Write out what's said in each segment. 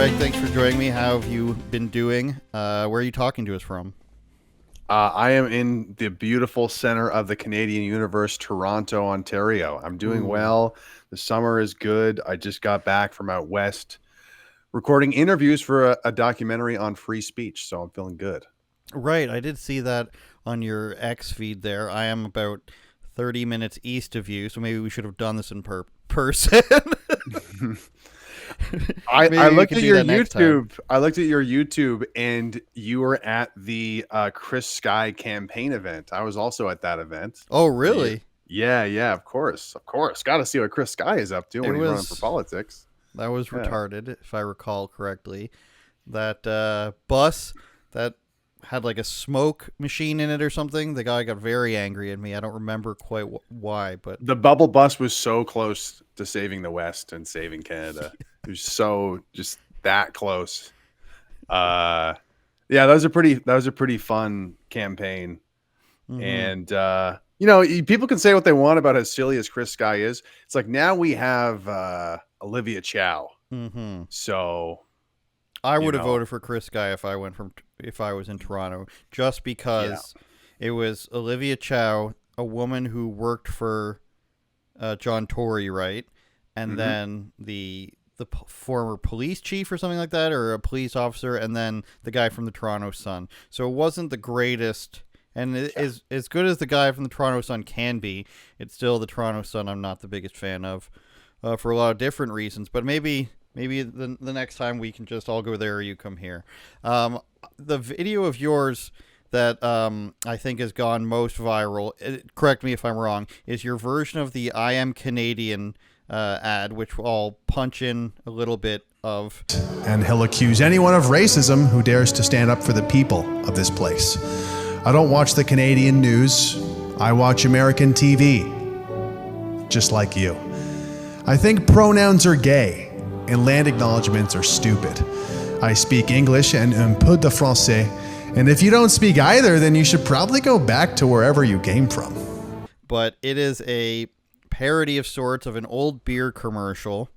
Greg, thanks for joining me. How have you been doing? Where are you talking to us from? I am in the beautiful center of the Canadian universe, Toronto, Ontario. I'm doing Ooh, well. The summer is good. I just got back from out west recording interviews for a documentary on free speech, so I'm feeling good. right. I did see that on your X feed there. I am about 30 minutes east of you, so maybe we should have done this in person. I Maybe we looked can at do your that next time. YouTube. I looked at your YouTube, and you were at the Chris Sky campaign event. I was also at that event. Oh, Yeah, really? yeah, of course, of course. Got to see what Chris Sky is up to It when he's running for was politics. that was Yeah. retarded, if I recall correctly. That bus that had like a smoke machine in it or something. The guy got very angry at me. I don't remember quite why, but The bubble bus was so close to saving the West and saving Canada. It was so just that close. Uh yeah, that was a pretty fun campaign. mm-hmm. And people can say what they want about how silly as Chris Sky is. It's like now we have Olivia Chow. Mm-hmm. So, I you would have know, voted for Chris Guy if I was in Toronto, just yeah. because it was Olivia Chow, a woman who worked for John Tory, right, and Hmm. then the former police chief or something like that, or a police officer, and then the guy from the Toronto Sun. So it wasn't the greatest. And it Yeah. is as good as the guy from the Toronto Sun can be. It's still the Toronto Sun. I'm not the biggest fan of, for a lot of different reasons. But maybe the next time we can just all go there or you come here. The video of yours that I think has gone most viral, correct me if I'm wrong, is your version of the I Am Canadian ad, which I'll punch in a little bit of. And he'll accuse anyone of racism who dares to stand up for the people of this place. I don't watch the Canadian news. I watch American TV, just like you. I think pronouns are gay and land acknowledgements are stupid. I speak English and un peu de français, and if you don't speak either, then you should probably go back to wherever you came from. But it is a parody of sorts of an old beer commercial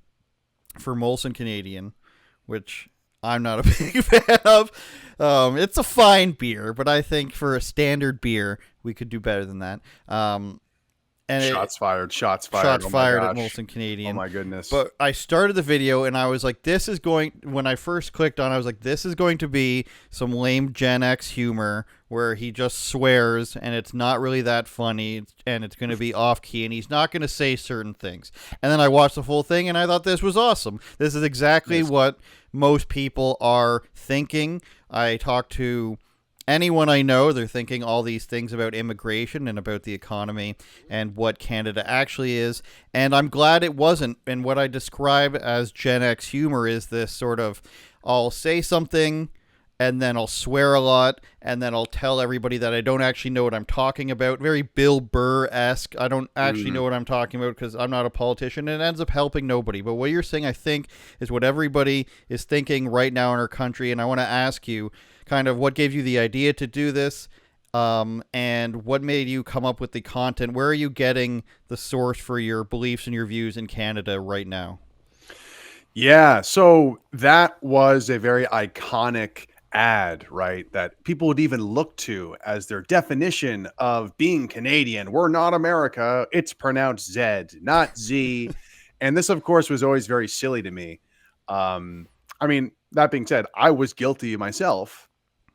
for Molson Canadian, which I'm not a big fan of. It's a fine beer, but I think for a standard beer, we could do better than that. And it, Shots fired, shots fired. shots Oh my fired at gosh. Molson Oh Canadian. my goodness. But I started the video and I was like, this is going, when I first clicked on it, I was like, this is going to be some lame Gen X humor where he just swears and it's not really that funny and it's going to be off key and he's not going to say certain things. And then I watched the whole thing and I thought this was awesome. This is exactly Yes. what most people are thinking. I talked to anyone I know, they're thinking all these things about immigration and about the economy and what Canada actually is. And I'm glad it wasn't. And what I describe as Gen X humor is this sort of I'll say something and then I'll swear a lot and then I'll tell everybody that I don't actually know what I'm talking about. Very Bill Burr-esque. I don't actually know Mm. what I'm talking about because I'm not a politician and it ends up helping nobody. But what you're saying, I think, is what everybody is thinking right now in our country. And I want to ask you, kind of what gave you the idea to do this, and what made you come up with the content. Where are you getting the source for your beliefs and your views in Canada right now? Yeah, so that was a very iconic ad, right? That people would even look to as their definition of being Canadian. We're not America. It's pronounced Z, not Z. And this, of course, was always very silly to me. I mean, that being said, I was guilty myself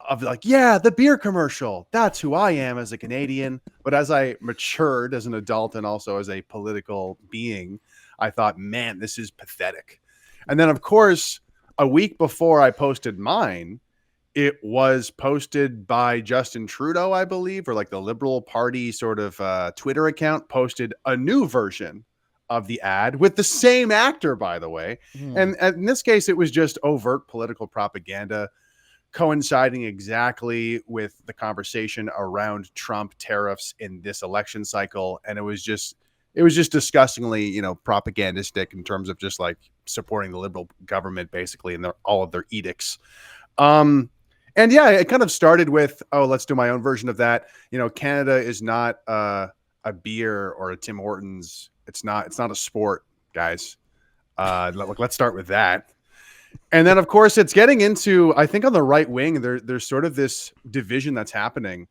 of like, yeah, the beer commercial. That's who I am as a Canadian. But as I matured as an adult and also as a political being, I thought, man, this is pathetic. And then, of course, a week before I posted mine, it was posted by Justin Trudeau, I believe, or like the Liberal Party sort of Twitter account posted a new version of the ad with the same actor, by the way. Hmm. And in this case, it was just overt political propaganda coinciding exactly with the conversation around Trump tariffs in this election cycle. And it was just disgustingly, propagandistic in terms of just like supporting the liberal government basically in all of their edicts. Um, and yeah, it kind of started with, oh, let's do my own version of that. Canada is not a beer or a Tim Hortons. It's not a sport, guys. Let's start with that. And then, of course, it's getting into, I think on the right wing, there's sort of this division that's happening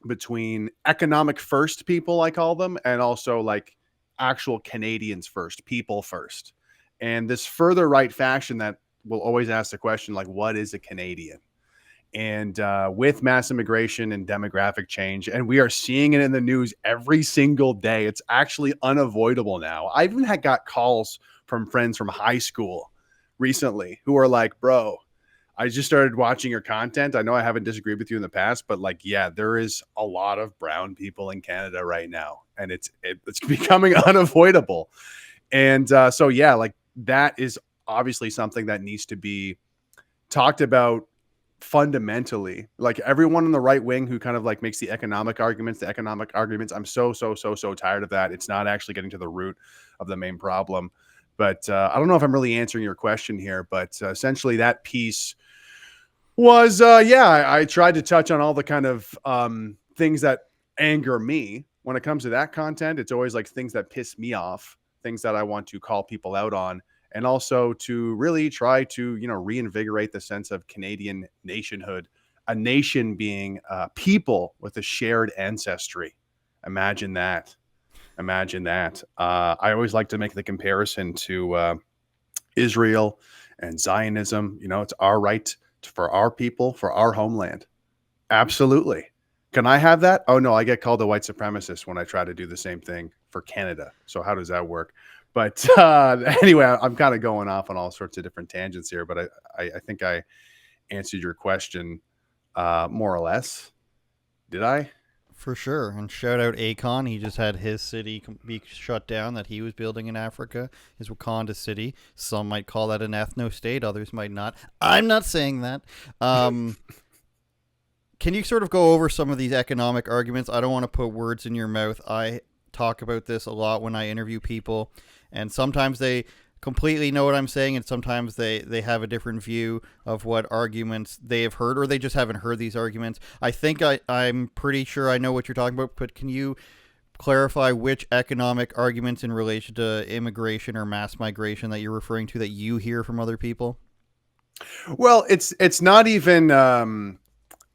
between economic first people, I call them, and also like actual Canadians first, people first. And this further right faction that will always ask the question, like, what is a Canadian? And with mass immigration and demographic change, and we are seeing it in the news every single day, it's actually unavoidable now. I even got calls from friends from high school recently who are like, bro, I just started watching your content. I know I haven't disagreed with you in the past, but like, yeah, there is a lot of brown people in Canada right now, and it's becoming unavoidable. And so, yeah, like that is obviously something that needs to be talked about fundamentally. Like everyone on the right wing who kind of like makes the economic arguments, I'm so tired of that. It's not actually getting to the root of the main problem. But I don't know if I'm really answering your question here, but essentially that piece was, I tried to touch on all the kind of things that anger me. When it comes to that content, it's always like things that piss me off, things that I want to call people out on, and also to really try to, reinvigorate the sense of Canadian nationhood, a nation being people with a shared ancestry. Imagine that. Imagine that. I always like to make the comparison to Israel and Zionism. It's our right for our people, for our homeland. Absolutely. Can I have that? Oh, no, I get called a white supremacist when I try to do the same thing for Canada. So how does that work? But anyway, I'm kind of going off on all sorts of different tangents here, but I think I answered your question more or less. Did I? For sure. And shout out Akon. He just had his city be shut down that he was building in Africa, his Wakanda city. Some might call that an ethno state, others might not. I'm not saying that. Can you sort of go over some of these economic arguments? I don't want to put words in your mouth. I talk about this a lot when I interview people, and sometimes they completely know what I'm saying, and sometimes they have a different view of what arguments they have heard, or they just haven't heard these arguments. I think I'm pretty sure I know what you're talking about, but can you clarify which economic arguments in relation to immigration or mass migration that you're referring to that you hear from other people? Well, it's not even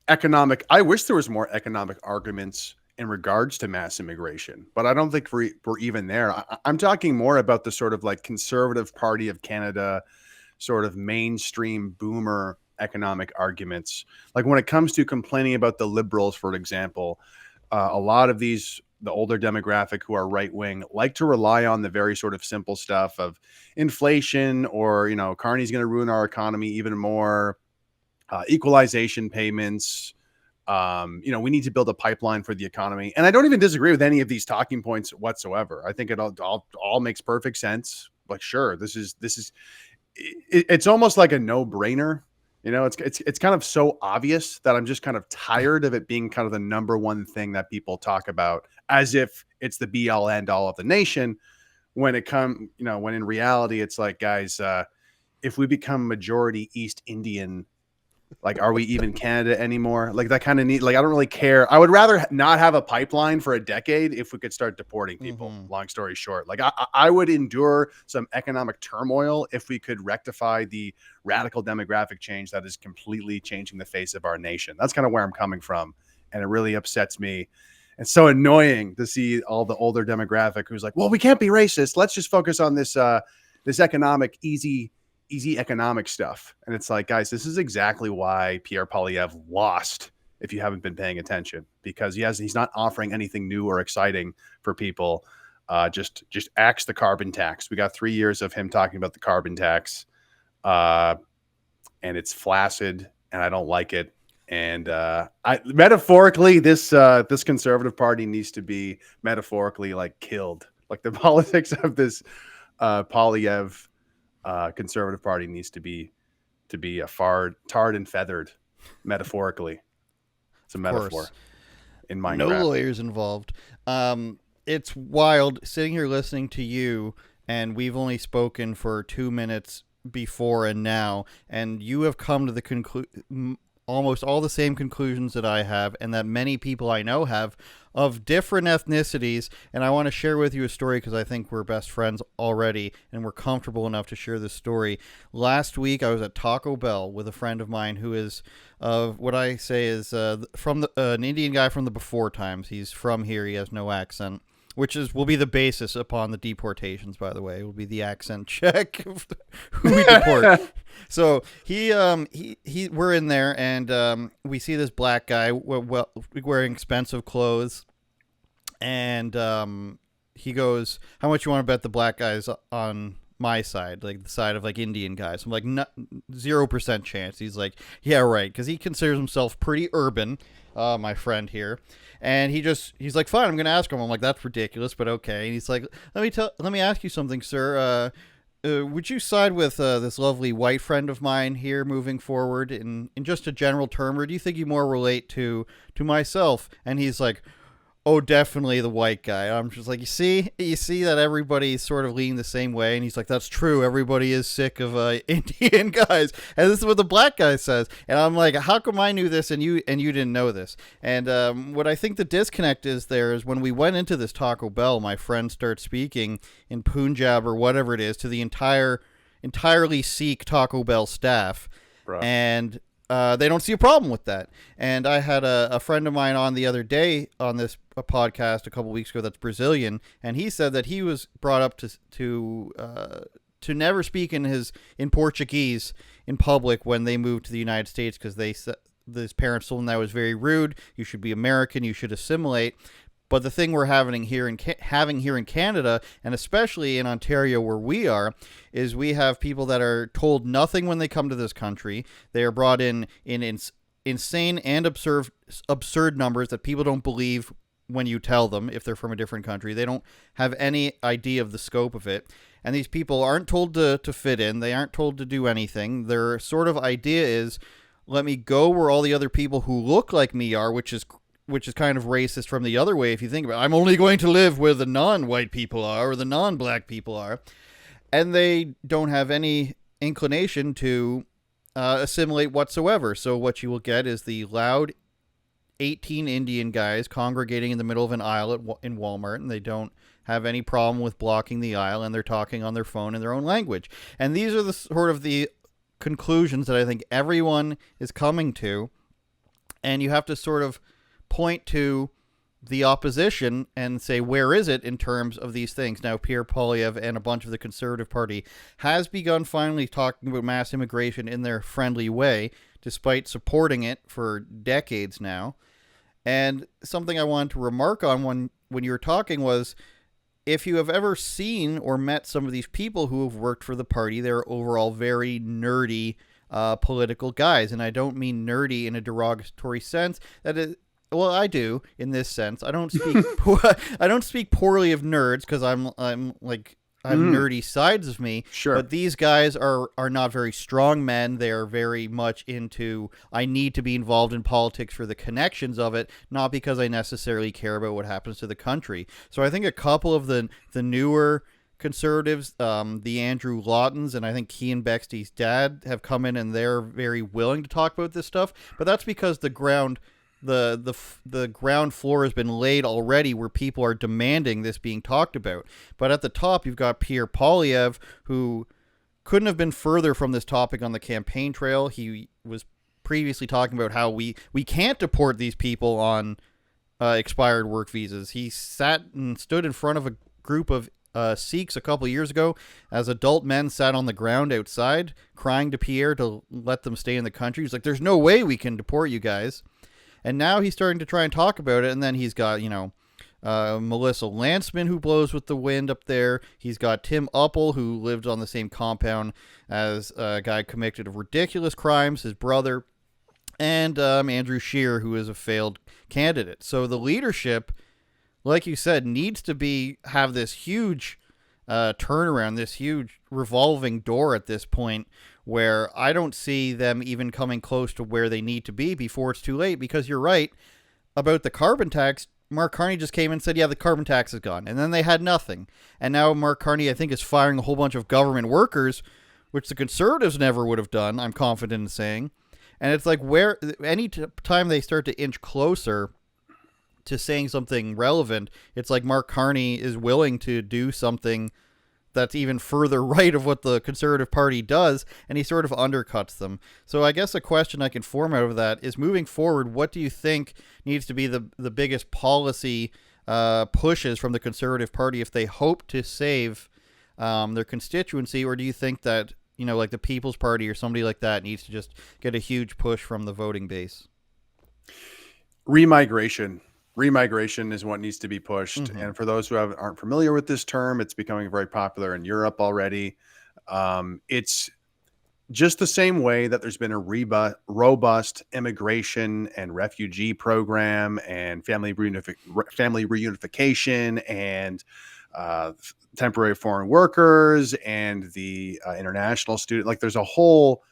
economic. I wish there was more economic arguments in regards to mass immigration, but I don't think we're even there. I'm talking more about the sort of like Conservative Party of Canada, sort of mainstream boomer economic arguments. Like when it comes to complaining about the Liberals, for example, a lot of the older demographic who are right wing like to rely on the very sort of simple stuff of inflation, or, Carney's going to ruin our economy even more, equalization payments. We need to build a pipeline for the economy. And I don't even disagree with any of these talking points whatsoever. I think it all makes perfect sense. Like, sure, it's almost like a no-brainer. It's kind of so obvious that I'm just kind of tired of it being kind of the number one thing that people talk about as if it's the be all end all of the nation, when when in reality, it's like, guys, if we become majority East Indian, like, are we even Canada anymore? Like, that kind of need, like, I don't really care. I would rather not have a pipeline for a decade if we could start deporting people. Mm-hmm. Long story short, like I would endure some economic turmoil if we could rectify the radical demographic change that is completely changing the face of our nation. That's kind of where I'm coming from. And it really upsets me. It's so annoying to see all the older demographic who's like, well, we can't be racist. Let's just focus on this economic, easy economic stuff. And it's like, guys, this is exactly why Pierre Poilievre lost, if you haven't been paying attention, because he's not offering anything new or exciting for people. Just axe the carbon tax. We got 3 years of him talking about the carbon tax, and it's flaccid, and I don't like it. And metaphorically, this Conservative Party needs to be metaphorically like killed. Like the politics of this Poilievre Conservative Party needs to be tarred and feathered, metaphorically. It's a metaphor in Minecraft. No lawyers involved. It's wild sitting here listening to you, and we've only spoken for 2 minutes before and now, and you have come to the conclusion. almost all the same conclusions that I have and that many people I know have of different ethnicities. And I want to share with you a story because I think we're best friends already and we're comfortable enough to share this story. Last week, I was at Taco Bell with a friend of mine who is what I say is from an Indian guy from the before times. He's from here. He has no accent. Which will be the basis upon the deportations, by the way. It will be the accent check of who we deport. So we're in there, and we see this black guy wearing expensive clothes, and he goes, "How much you want to bet the black guy's on my side, like the side of like Indian guys?" I'm like, 0% chance. He's like, "Yeah, right," because he considers himself pretty urban. My friend here, and he's like, "Fine, I'm gonna ask him." I'm like, "That's ridiculous, but okay." And he's like, let me ask you something, sir. Would you side with this lovely white friend of mine here moving forward in just a general term, or do you think you more relate to myself?" And he's like, "Oh, definitely the white guy." I'm just like, you see that everybody's sort of leaning the same way. And he's like, "That's true. Everybody is sick of Indian guys." And this is what the black guy says. And I'm like, how come I knew this and you didn't know this? And what I think the disconnect is when we went into this Taco Bell, my friend starts speaking in Punjab or whatever it is to the entirely Sikh Taco Bell staff. Bruh. And they don't see a problem with that. And I had a friend of mine on the other day on this podcast a couple weeks ago that's Brazilian, and he said that he was brought up to never speak in Portuguese in public when they moved to the United States because his parents told him that was very rude. You should be American. You should assimilate. But the thing we're having here in Canada, and especially in Ontario where we are, is we have people that are told nothing when they come to this country. They are brought in insane and absurd numbers that people don't believe when you tell them if they're from a different country. They don't have any idea of the scope of it. And these people aren't told to fit in. They aren't told to do anything. Their sort of idea is, let me go where all the other people who look like me are, which is kind of racist from the other way if you think about it. I'm only going to live where the non-white people are or the non-black people are. And they don't have any inclination to assimilate whatsoever. So what you will get is the loud 18 Indian guys congregating in the middle of an aisle in Walmart, and they don't have any problem with blocking the aisle, and they're talking on their phone in their own language. And these are the sort of the conclusions that I think everyone is coming to. And you have to sort of point to the opposition and say, where is it in terms of these things? Now, Pierre Poilievre and a bunch of the Conservative Party has begun finally talking about mass immigration in their friendly way, despite supporting it for decades now. And something I wanted to remark on when you were talking was, if you have ever seen or met some of these people who have worked for the party, they're overall very nerdy political guys. And I don't mean nerdy in a derogatory sense. That is, well, I do in this sense. I don't speak I don't speak poorly of nerds because I'm like I have nerdy sides of me. Sure. But these guys are not very strong men. They are very much into, I need to be involved in politics for the connections of it, not because I necessarily care about what happens to the country. So I think a couple of the newer conservatives, the Andrew Lawtons, and I think Kean Bexte's dad have come in and they're very willing to talk about this stuff. But that's because the ground floor has been laid already where people are demanding this being talked about. But at the top, you've got Pierre Poilievre, who couldn't have been further from this topic on the campaign trail. He was previously talking about how we can't deport these people on expired work visas. He sat and stood in front of a group of Sikhs a couple of years ago as adult men sat on the ground outside crying to Pierre to let them stay in the country. He's like, there's no way we can deport you guys. And now he's starting to try and talk about it. And then he's got, Melissa Lantsman, who blows with the wind up there. He's got Tim Uppel, who lived on the same compound as a guy convicted of ridiculous crimes, his brother. And Andrew Scheer, who is a failed candidate. So the leadership, like you said, needs to have this huge turnaround, this huge revolving door at this point, where I don't see them even coming close to where they need to be before it's too late. Because you're right about the carbon tax. Mark Carney just came in and said, yeah, the carbon tax is gone. And then they had nothing. And now Mark Carney, I think, is firing a whole bunch of government workers, which the Conservatives never would have done, I'm confident in saying. And it's like where any time they start to inch closer to saying something relevant, it's like Mark Carney is willing to do something that's even further right of what the Conservative Party does, and he sort of undercuts them. So I guess a question I can form out of that is, moving forward, what do you think needs to be the biggest policy pushes from the Conservative Party if they hope to save their constituency, or do you think that, like the People's Party or somebody like that needs to just get a huge push from the voting base? Remigration is what needs to be pushed. Mm-hmm. And for those who aren't familiar with this term, it's becoming very popular in Europe already. It's just the same way that there's been a robust immigration and refugee program and family reunification and temporary foreign workers and the international student. Like, there's a whole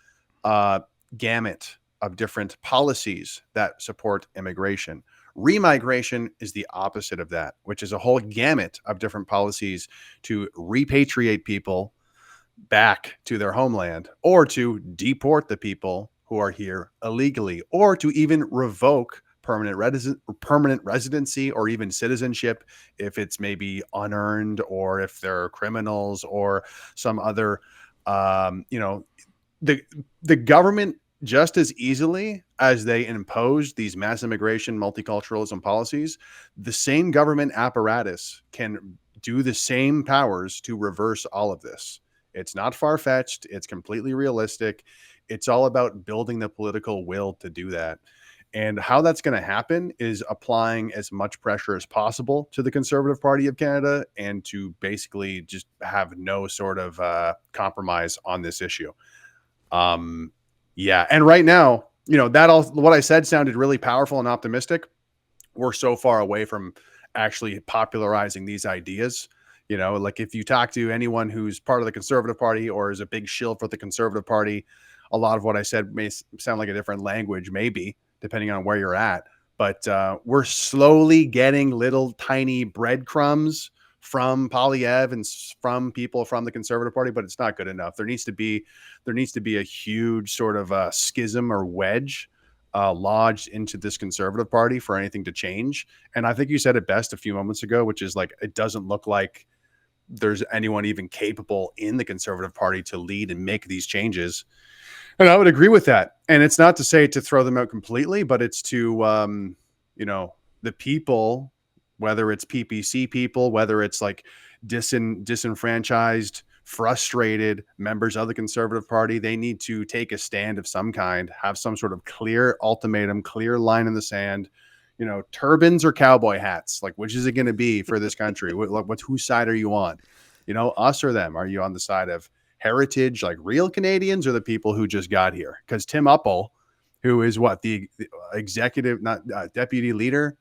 gamut of different policies that support immigration. Remigration is the opposite of that, which is a whole gamut of different policies to repatriate people back to their homeland, or to deport the people who are here illegally, or to even revoke permanent residency or even citizenship if it's maybe unearned, or if they're criminals or some other, the government, just as easily as they impose these mass immigration, multiculturalism policies, the same government apparatus can do the same powers to reverse all of this. It's not far-fetched. It's completely realistic. It's all about building the political will to do that. And how that's going to happen is applying as much pressure as possible to the Conservative Party of Canada, and to basically just have no sort of compromise on this issue. Yeah. And right now, what I said sounded really powerful and optimistic. We're so far away from actually popularizing these ideas. Like, if you talk to anyone who's part of the Conservative Party or is a big shill for the Conservative Party, a lot of what I said may sound like a different language, maybe, depending on where you're at. But we're slowly getting little tiny breadcrumbs from Poilievre and from people from the Conservative Party, but it's not good enough. There needs to be a huge sort of schism or wedge lodged into this Conservative Party for anything to change. And I think you said it best a few moments ago, which is like, it doesn't look like there's anyone even capable in the Conservative Party to lead and make these changes. And I would agree with that. And it's not to say to throw them out completely, but it's to, the people, whether it's PPC people, whether it's like disenfranchised, frustrated members of the Conservative Party, they need to take a stand of some kind, have some sort of clear ultimatum, clear line in the sand, turbans or cowboy hats. Like, which is it going to be for this country? Whose side are you on? Us or them? Are you on the side of heritage, like real Canadians, or the people who just got here? Because Tim Uppal, who is the executive, not deputy leader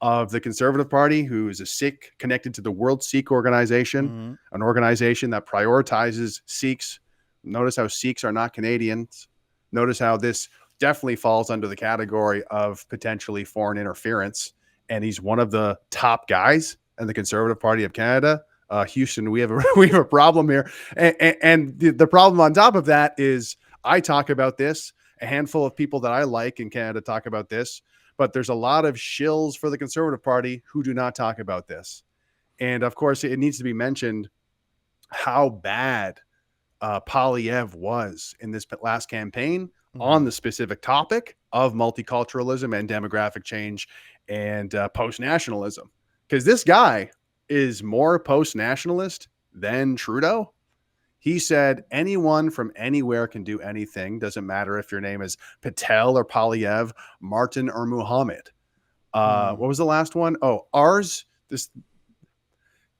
of the Conservative Party, who is a Sikh connected to the World Sikh Organization, an organization that prioritizes Sikhs. Notice how Sikhs are not Canadians. Notice how this definitely falls under the category of potentially foreign interference. And he's one of the top guys in the Conservative Party of Canada. Houston, we have a problem here. And the problem on top of that is, I talk about this. A handful of people that I like in Canada talk about this. But there's a lot of shills for the Conservative Party who do not talk about this. And of course, it needs to be mentioned how bad Poilievre was in this last campaign on the specific topic of multiculturalism and demographic change and post-nationalism. Because this guy is more post-nationalist than Trudeau. He said anyone from anywhere can do anything. Doesn't matter if your name is Patel or Poilievre, Martin or Muhammad. What was the last one? Oh, ours.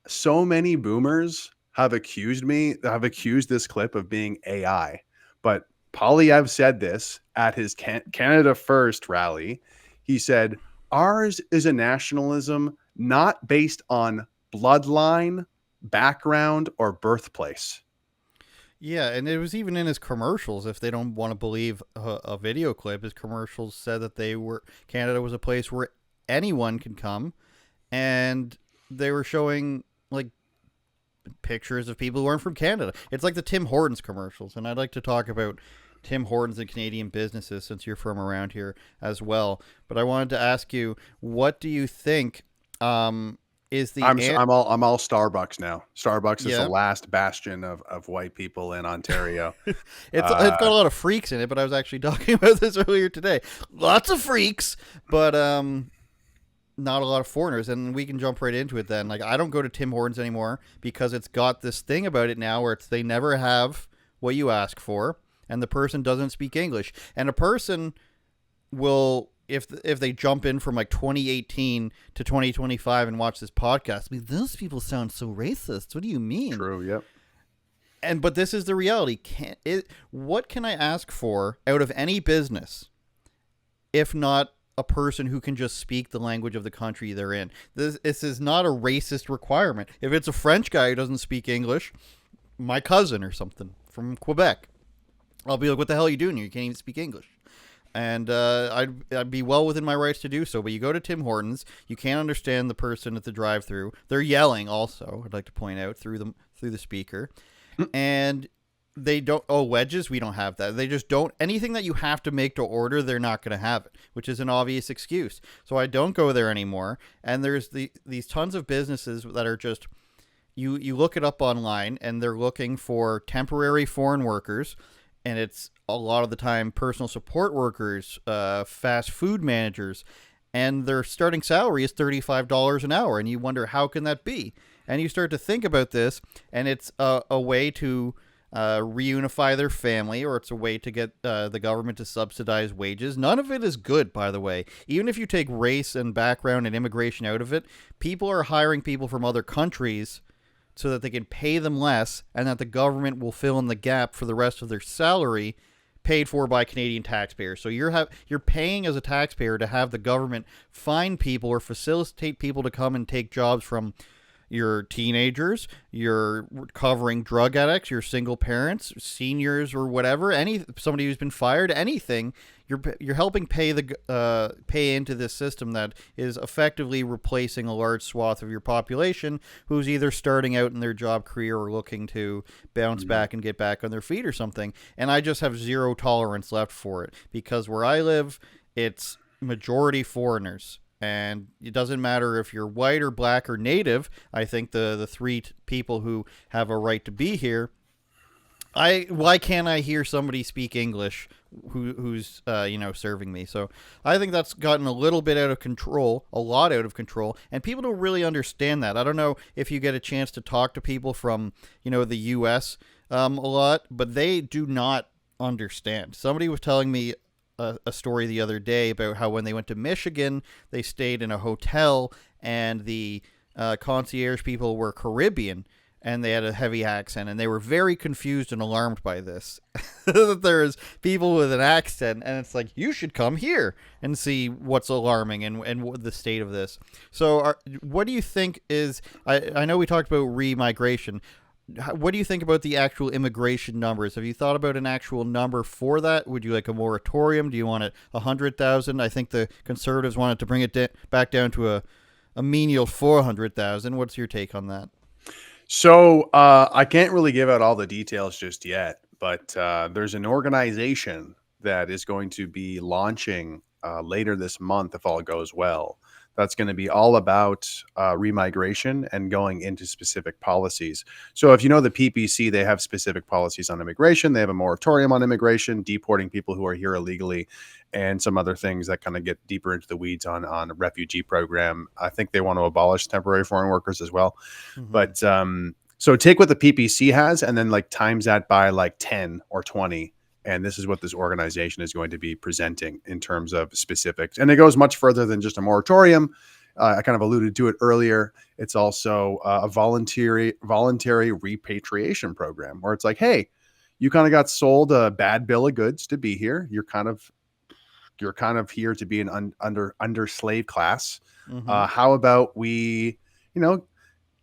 So many boomers have accused this clip of being AI. But Poilievre said this at his Canada First rally. He said, ours is a nationalism not based on bloodline, background, or birthplace. Yeah, and it was even in his commercials. If they don't want to believe a video clip, his commercials said that Canada was a place where anyone can come, and they were showing like pictures of people who aren't from Canada. It's like the Tim Hortons commercials, and I'd like to talk about Tim Hortons and Canadian businesses, since you're from around here as well. But I wanted to ask you, what do you think is the I'm all Starbucks now. Starbucks is the yeah? last bastion of white people in Ontario. It's got a lot of freaks in it, but I was actually talking about this earlier today. Lots of freaks, but not a lot of foreigners, and we can jump right into it then. Like, I don't go to Tim Hortons anymore because it's got this thing about it now where they never have what you ask for, and the person doesn't speak English. And a person will, if they jump in from like 2018 to 2025 and watch this podcast, I mean, those people sound so racist. What do you mean? True. Yep. But this is the reality. What can I ask for out of any business if not a person who can just speak the language of the country they're in? This is not a racist requirement. If it's a French guy who doesn't speak English, my cousin or something from Quebec, I'll be like, what the hell are you doing here? You can't even speak English. And I'd be well within my rights to do so. But you go to Tim Hortons, you can't understand the person at the drive-thru. They're yelling also, I'd like to point out, through the speaker. And they don't, wedges, we don't have that. They just don't, anything that you have to make to order, they're not going to have it, which is an obvious excuse. So I don't go there anymore. And there's these tons of businesses that are just, you look it up online, and they're looking for temporary foreign workers, and it's a lot of the time personal support workers, fast food managers, and their starting salary is $35 an hour. And you wonder, how can that be? And you start to think about this, and it's a way to reunify their family, or it's a way to get the government to subsidize wages. None of it is good, by the way. Even if you take race and background and immigration out of it, people are hiring people from other countries so that they can pay them less, and that the government will fill in the gap for the rest of their salary, paid for by Canadian taxpayers. So you're paying as a taxpayer to have the government find people or facilitate people to come and take jobs from your teenagers, your recovering drug addicts, your single parents, seniors, or whatever, somebody who's been fired, anything. You're helping pay into this system that is effectively replacing a large swath of your population who's either starting out in their job career or looking to bounce back and get back on their feet or something. And I just have zero tolerance left for it, because where I live, it's majority foreigners. And it doesn't matter if you're white or black or native. I think the three people who have a right to be here, why can't I hear somebody speak English who's serving me? So I think that's gotten a little bit out of control, a lot out of control, and people don't really understand that. I don't know if you get a chance to talk to people from the U.S. A lot, but they do not understand. Somebody was telling me a story the other day about how when they went to Michigan, they stayed in a hotel, and the concierge people were Caribbean, and they had a heavy accent, and they were very confused and alarmed by this. That there's people with an accent, and it's like, you should come here and see what's alarming and the state of this. So what do you think is, I know we talked about remigration. What do you think about the actual immigration numbers? Have you thought about an actual number for that? Would you like a moratorium? Do you want it 100,000? I think the Conservatives wanted to bring it back down to a menial 400,000. What's your take on that? So I can't really give out all the details just yet, but there's an organization that is going to be launching later this month, if all goes well. That's going to be all about remigration and going into specific policies. So if you know the PPC, they have specific policies on immigration. They have a moratorium on immigration, deporting people who are here illegally, and some other things that kind of get deeper into the weeds on a refugee program. I think they want to abolish temporary foreign workers as well. Mm-hmm. But so take what the PPC has and then like times that by like 10 or 20. And this is what this organization is going to be presenting in terms of specifics. And it goes much further than just a moratorium. I kind of alluded to it earlier. It's also a voluntary repatriation program where it's like, hey, you kind of got sold a bad bill of goods to be here. You're kind of here to be an under slave class. Mm-hmm. How about we,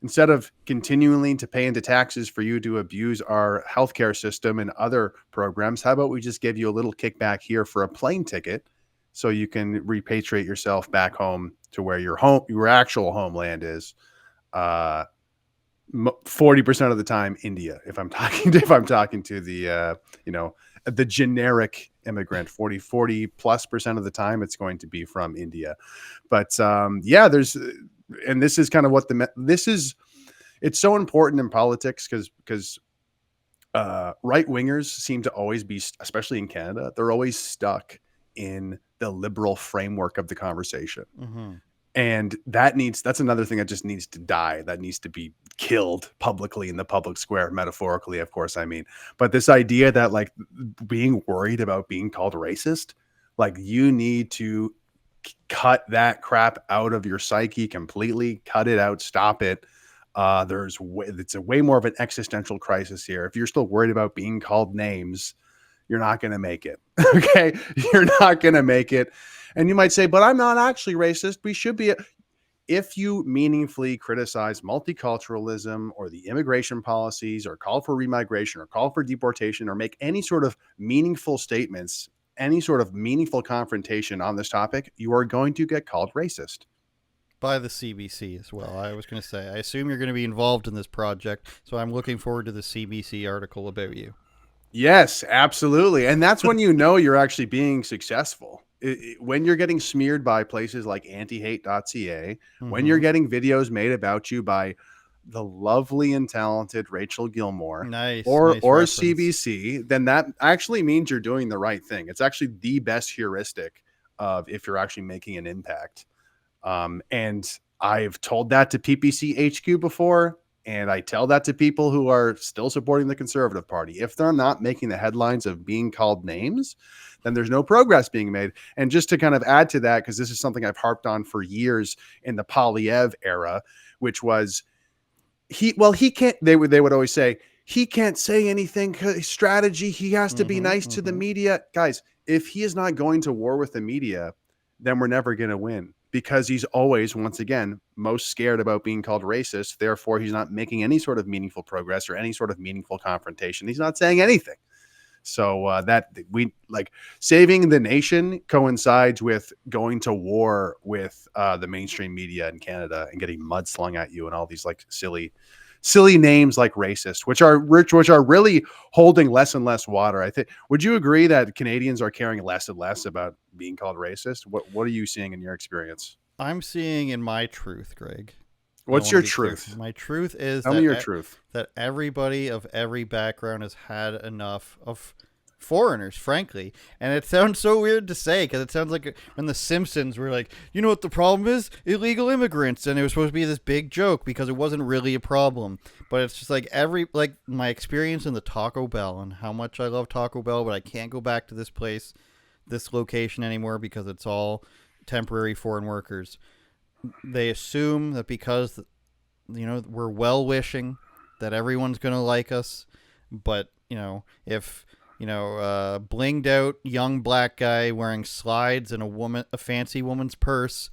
instead of continuing to pay into taxes for you to abuse our healthcare system and other programs, how about we just give you a little kickback here for a plane ticket so you can repatriate yourself back home to where your actual homeland is. 40% of the time, India. If I'm talking to the, the generic immigrant. 40 plus percent of the time it's going to be from India. But there's, and this is kind of what it's so important in politics because right wingers seem to always be, especially in Canada, they're always stuck in the liberal framework of the conversation. Mm-hmm. And that's another thing that just needs to die. That needs to be killed publicly in the public square, metaphorically, of course, I mean. But this idea that like being worried about being called racist, like you need to cut that crap out of your psyche completely, cut it out, stop it. It's a way more of an existential crisis here. If you're still worried about being called names, you're not going to make it. Okay. You're not going to make it. And you might say, but I'm not actually racist. We should be. If you meaningfully criticize multiculturalism or the immigration policies or call for remigration or call for deportation or make any sort of meaningful statements, any sort of meaningful confrontation on this topic, you are going to get called racist. By the CBC as well. I was going to say, I assume you're going to be involved in this project, so I'm looking forward to the CBC article about you. Yes, absolutely. And that's when you know you're actually being successful. When you're getting smeared by places like antihate.ca, when you're getting videos made about you by the lovely and talented Rachel Gilmore nice reference. CBC, then that actually means you're doing the right thing. It's actually the best heuristic of if you're actually making an impact. And I've told that to PPC HQ before. And I tell that to people who are still supporting the Conservative Party. If they're not making the headlines of being called names, then there's no progress being made. And just to kind of add to that, because this is something I've harped on for years in the Poilievre era, which was he can't, they would always say, he can't say anything, strategy. He has to be nice to the media. Guys, if he is not going to war with the media, then we're never going to win. Because he's always, once again, most scared about being called racist. Therefore, he's not making any sort of meaningful progress or any sort of meaningful confrontation. He's not saying anything. So that we like saving the nation coincides with going to war with the mainstream media in Canada and getting mudslung at you and all these like silly names like racist, which are really holding less and less water. I think. Would you agree that Canadians are caring less and less about being called racist? What are you seeing in your experience? I'm seeing in my truth, Greg. What's your truth? My truth is Tell me your truth. That everybody of every background has had enough of foreigners, frankly. And it sounds so weird to say because it sounds like when the Simpsons were like, you know what the problem is? Illegal immigrants. And it was supposed to be this big joke because it wasn't really a problem. But it's just like my experience in the Taco Bell and how much I love Taco Bell, but I can't go back to this place, this location anymore because it's all temporary foreign workers. They assume that because, we're well-wishing that everyone's going to like us. But, if, blinged out young black guy wearing slides and a fancy woman's purse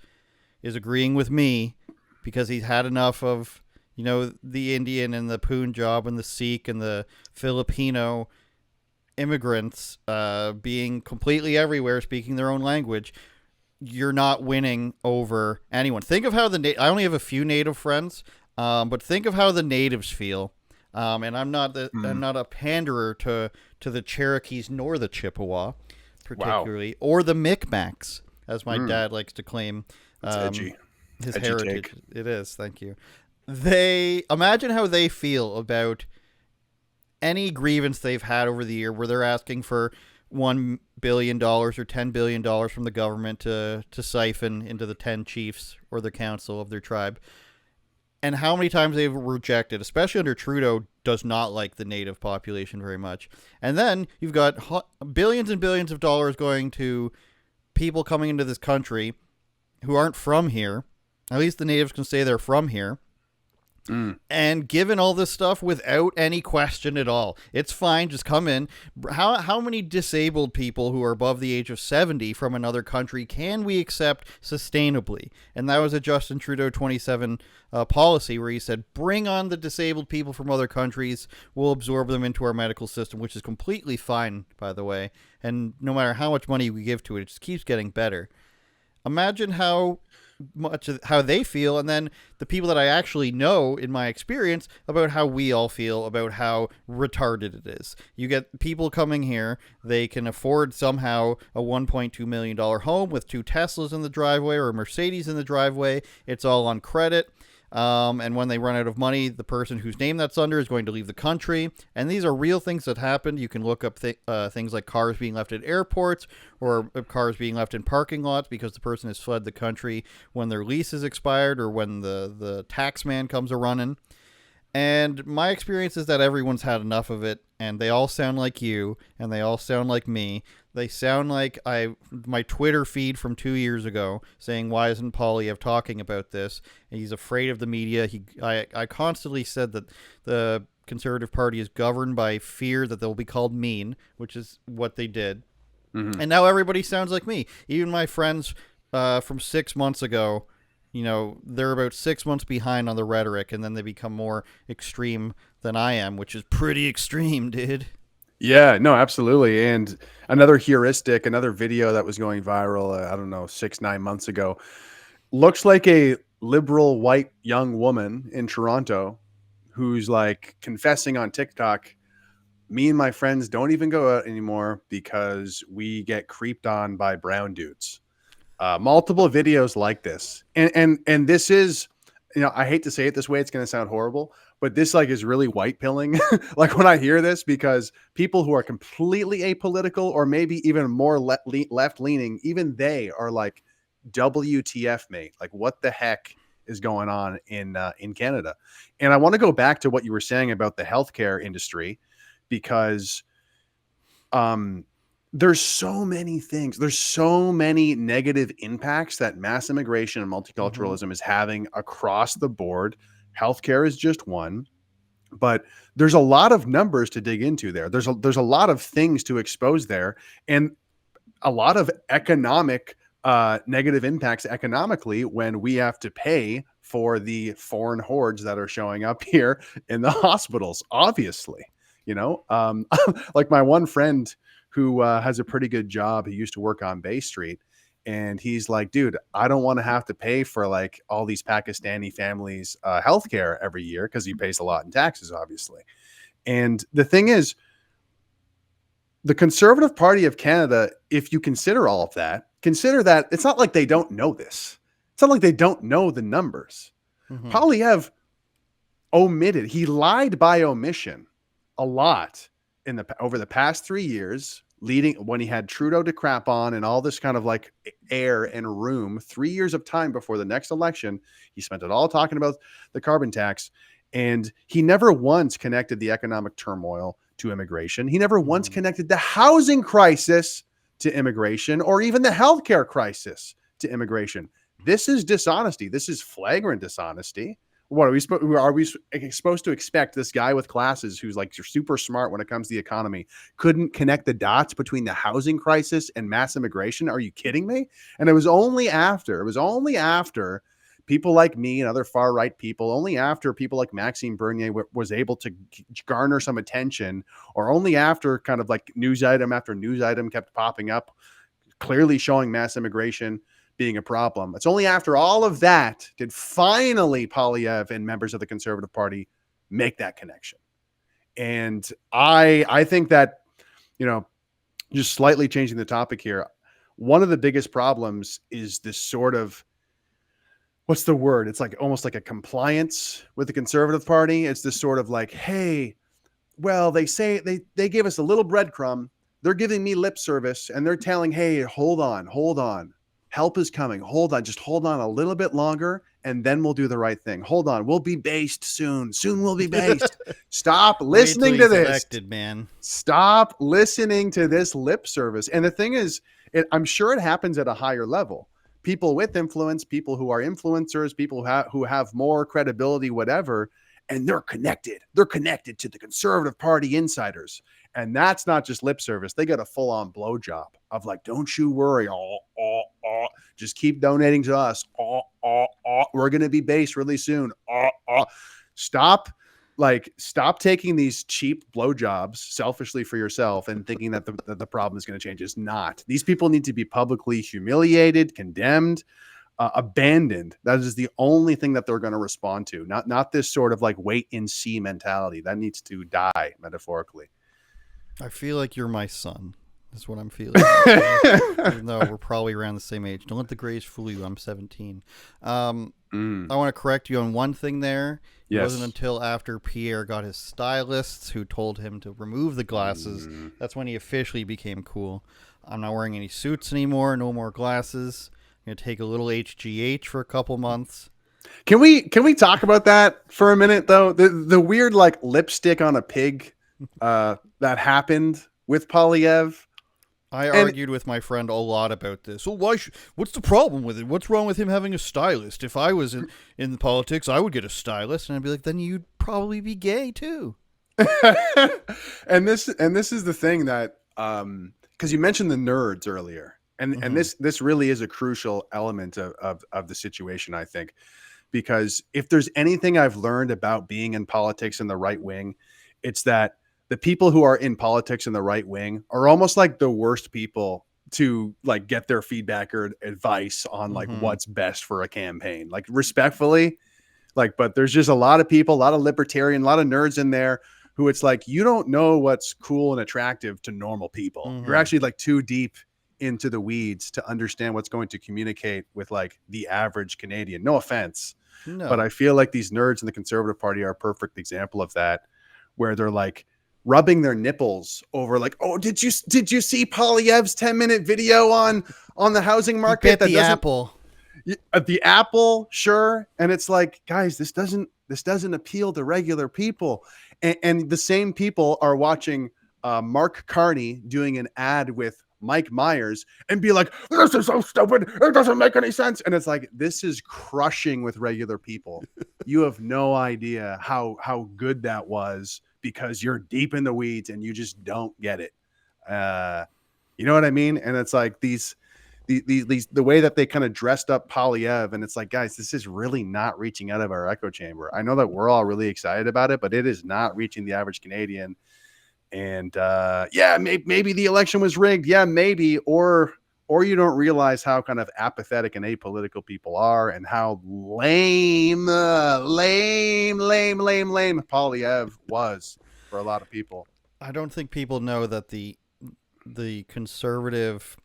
is agreeing with me because he's had enough of, the Indian and the Punjab and the Sikh and the Filipino immigrants being completely everywhere, speaking their own language, you're not winning over anyone. Think of how I only have a few native friends, but think of how the natives feel. And I'm not a panderer to the Cherokees nor the Chippewa, particularly, or the Micmacs, as my dad likes to claim. Edgy. His edgy heritage. take. It is. Thank you. Imagine how they feel about any grievance they've had over the year where they're asking for $1 billion or $10 billion from the government to siphon into the 10 chiefs or the council of their tribe. And how many times they've rejected, especially under Trudeau, does not like the native population very much. And then you've got billions and billions of dollars going to people coming into this country who aren't from here. At least the natives can say they're from here. And given all this stuff without any question at all. It's fine, just come in. How many disabled people who are above the age of 70 from another country can we accept sustainably? And that was a Justin Trudeau 27 policy where he said, bring on the disabled people from other countries, we'll absorb them into our medical system, which is completely fine, by the way. And no matter how much money we give to it, it just keeps getting better. Imagine how much of how they feel, and then the people that I actually know in my experience about how we all feel about how retarded it is. You get people coming here, they can afford somehow a $1.2 million home with 2 Teslas in the driveway or a Mercedes in the driveway. It's all on credit. And when they run out of money, the person whose name that's under is going to leave the country. And these are real things that happened. You can look up things like cars being left at airports or cars being left in parking lots because the person has fled the country when their lease is expired or when the tax man comes a running. And my experience is that everyone's had enough of it, and they all sound like you, and they all sound like me. They sound like my Twitter feed from 2 years ago saying, why isn't Poilievre talking about this? And he's afraid of the media. I constantly said that the Conservative Party is governed by fear that they'll be called mean, which is what they did. Mm-hmm. And now everybody sounds like me. Even my friends from 6 months ago, they're about 6 months behind on the rhetoric, and then they become more extreme than I am, which is pretty extreme, dude. Yeah, no, absolutely. And another heuristic, another video that was going viral, I don't know, 6-9 months ago, looks like a liberal white young woman in Toronto who's like confessing on TikTok, me and my friends don't even go out anymore because we get creeped on by brown dudes. Multiple videos like this. And this is, I hate to say it this way, it's going to sound horrible, but this like is really white pilling. Like when I hear this, because people who are completely apolitical or maybe even more left leaning, even they are like, WTF, mate. Like what the heck is going on in Canada? And I want to go back to what you were saying about the healthcare industry, because there's so many things. There's so many negative impacts that mass immigration and multiculturalism is having across the board. Healthcare is just one, but there's a lot of numbers to dig into there. There's a lot of things to expose there, and a lot of economic negative impacts economically when we have to pay for the foreign hordes that are showing up here in the hospitals, obviously. Like my one friend who has a pretty good job. He used to work on Bay Street, and he's like, dude, I don't want to have to pay for like all these Pakistani families' healthcare every year, because he pays a lot in taxes, obviously. And the thing is, the Conservative Party of Canada, if you consider all of that, consider that it's not like they don't know this. It's not like they don't know the numbers. Poilievre omitted. He lied by omission a lot over the past 3 years, leading when he had Trudeau to crap on and all this kind of like air and room. 3 years of time before the next election, he spent it all talking about the carbon tax, and he never once connected the economic turmoil to immigration. He never once connected the housing crisis to immigration, or even the healthcare crisis to immigration. This is dishonesty. This is flagrant dishonesty. What are we supposed to expect? This guy with glasses who's like super smart when it comes to the economy couldn't connect the dots between the housing crisis and mass immigration? Are you kidding me? And it was only after people like me and other far right people, only after people like Maxime Bernier was able to garner some attention, or only after kind of like news item after news item kept popping up, clearly showing mass immigration being a problem. It's only after all of that did finally Poilievre and members of the Conservative Party make that connection. And I think that, just slightly changing the topic here, one of the biggest problems is this sort of, what's the word? It's like almost like a compliance with the Conservative Party. It's this sort of like, hey, well, they say they gave us a little breadcrumb. They're giving me lip service, and they're telling, hey, hold on. Help is coming. Just hold on a little bit longer, and then we'll do the right thing. Hold on. We'll be based soon. Soon we'll be based. Stop listening to this. Elected, man. Stop listening to this lip service. And the thing is, I'm sure it happens at a higher level. People with influence, people who are influencers, people who have more credibility, whatever, and they're connected. They're connected to the Conservative Party insiders. And that's not just lip service. They got a full-on blowjob of like, don't you worry. Just keep donating to us. We're going to be based really soon. Stop taking these cheap blowjobs selfishly for yourself and thinking that the problem is going to change. It's not. These people need to be publicly humiliated, condemned. abandoned. That is the only thing that they're going to respond to. Not this sort of like wait and see mentality that needs to die, metaphorically. I feel like you're my son. That's what I'm feeling. Even though we're probably around the same age. Don't let the grays fool you. I'm 17. I want to correct you on one thing there. It wasn't until after Pierre got his stylists who told him to remove the glasses. That's when he officially became cool. I'm not wearing any suits anymore. No more glasses. I'm going to take a little HGH for a couple months. Can we talk about that for a minute, though? The weird like lipstick on a pig that happened with Poilievre. I argued with my friend a lot about this. Well, what's the problem with it? What's wrong with him having a stylist? If I was in politics, I would get a stylist, and I'd be like, then you'd probably be gay too. and this is the thing that because you mentioned the nerds earlier, and this really is a crucial element of the situation, I think, because if there's anything I've learned about being in politics in the right wing, it's that the people who are in politics in the right wing are almost like the worst people to like get their feedback or advice on like what's best for a campaign, like respectfully, like, but there's just a lot of people, a lot of libertarian, a lot of nerds in there who it's like, you don't know what's cool and attractive to normal people. You're actually like too deep into the weeds to understand what's going to communicate with like the average Canadian. No offense, but I feel like these nerds in the Conservative Party are a perfect example of that, where they're like rubbing their nipples over like, oh, did you see Poilievre's 10-minute video on the housing market? The apple. The apple, sure. And it's like, guys, this doesn't appeal to regular people. And the same people are watching Mark Carney doing an ad with Mike Myers and be like, this is so stupid. It doesn't make any sense. And it's like, this is crushing with regular people. You have no idea how good that was because you're deep in the weeds and you just don't get it. You know what I mean? And it's like the way that they kind of dressed up Poilievre, and it's like, guys, this is really not reaching out of our echo chamber. I know that we're all really excited about it, but it is not reaching the average Canadian. And maybe the election was rigged. Yeah, maybe, or you don't realize how kind of apathetic and apolitical people are, and how lame Poilievre was for a lot of people. I don't think people know that the conservative,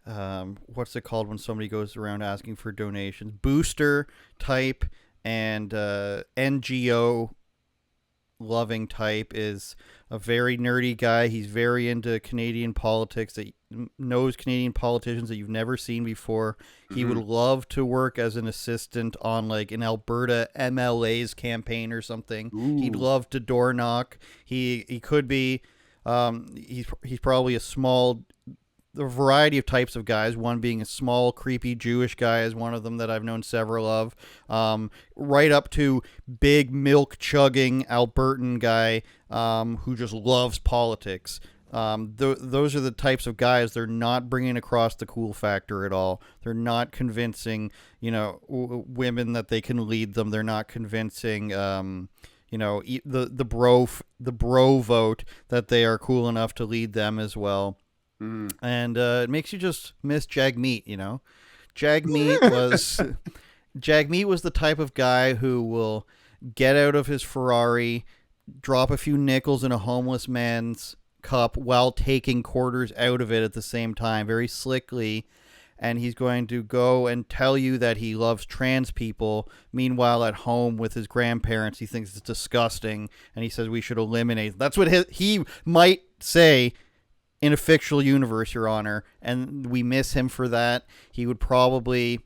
what's it called when somebody goes around asking for donations, booster type and NGO loving type is a very nerdy guy. He's very into Canadian politics, that knows Canadian politicians that you've never seen before. He would love to work as an assistant on like an Alberta MLA's campaign or something. He'd love to door knock. He could be he's probably the variety of types of guys, one being a small, creepy Jewish guy is one of them that I've known several of, right up to big milk-chugging Albertan guy who just loves politics. Those are the types of guys. They're not bringing across the cool factor at all. They're not convincing, women that they can lead them. They're not convincing, the bro vote that they are cool enough to lead them as well. And it makes you just miss Jagmeet, Jagmeet was the type of guy who will get out of his Ferrari, drop a few nickels in a homeless man's cup while taking quarters out of it at the same time, very slickly. And he's going to go and tell you that he loves trans people. Meanwhile, at home with his grandparents, he thinks it's disgusting. And he says we should eliminate. That's what he might say in a fictional universe, Your Honor, and we miss him for that. He would probably,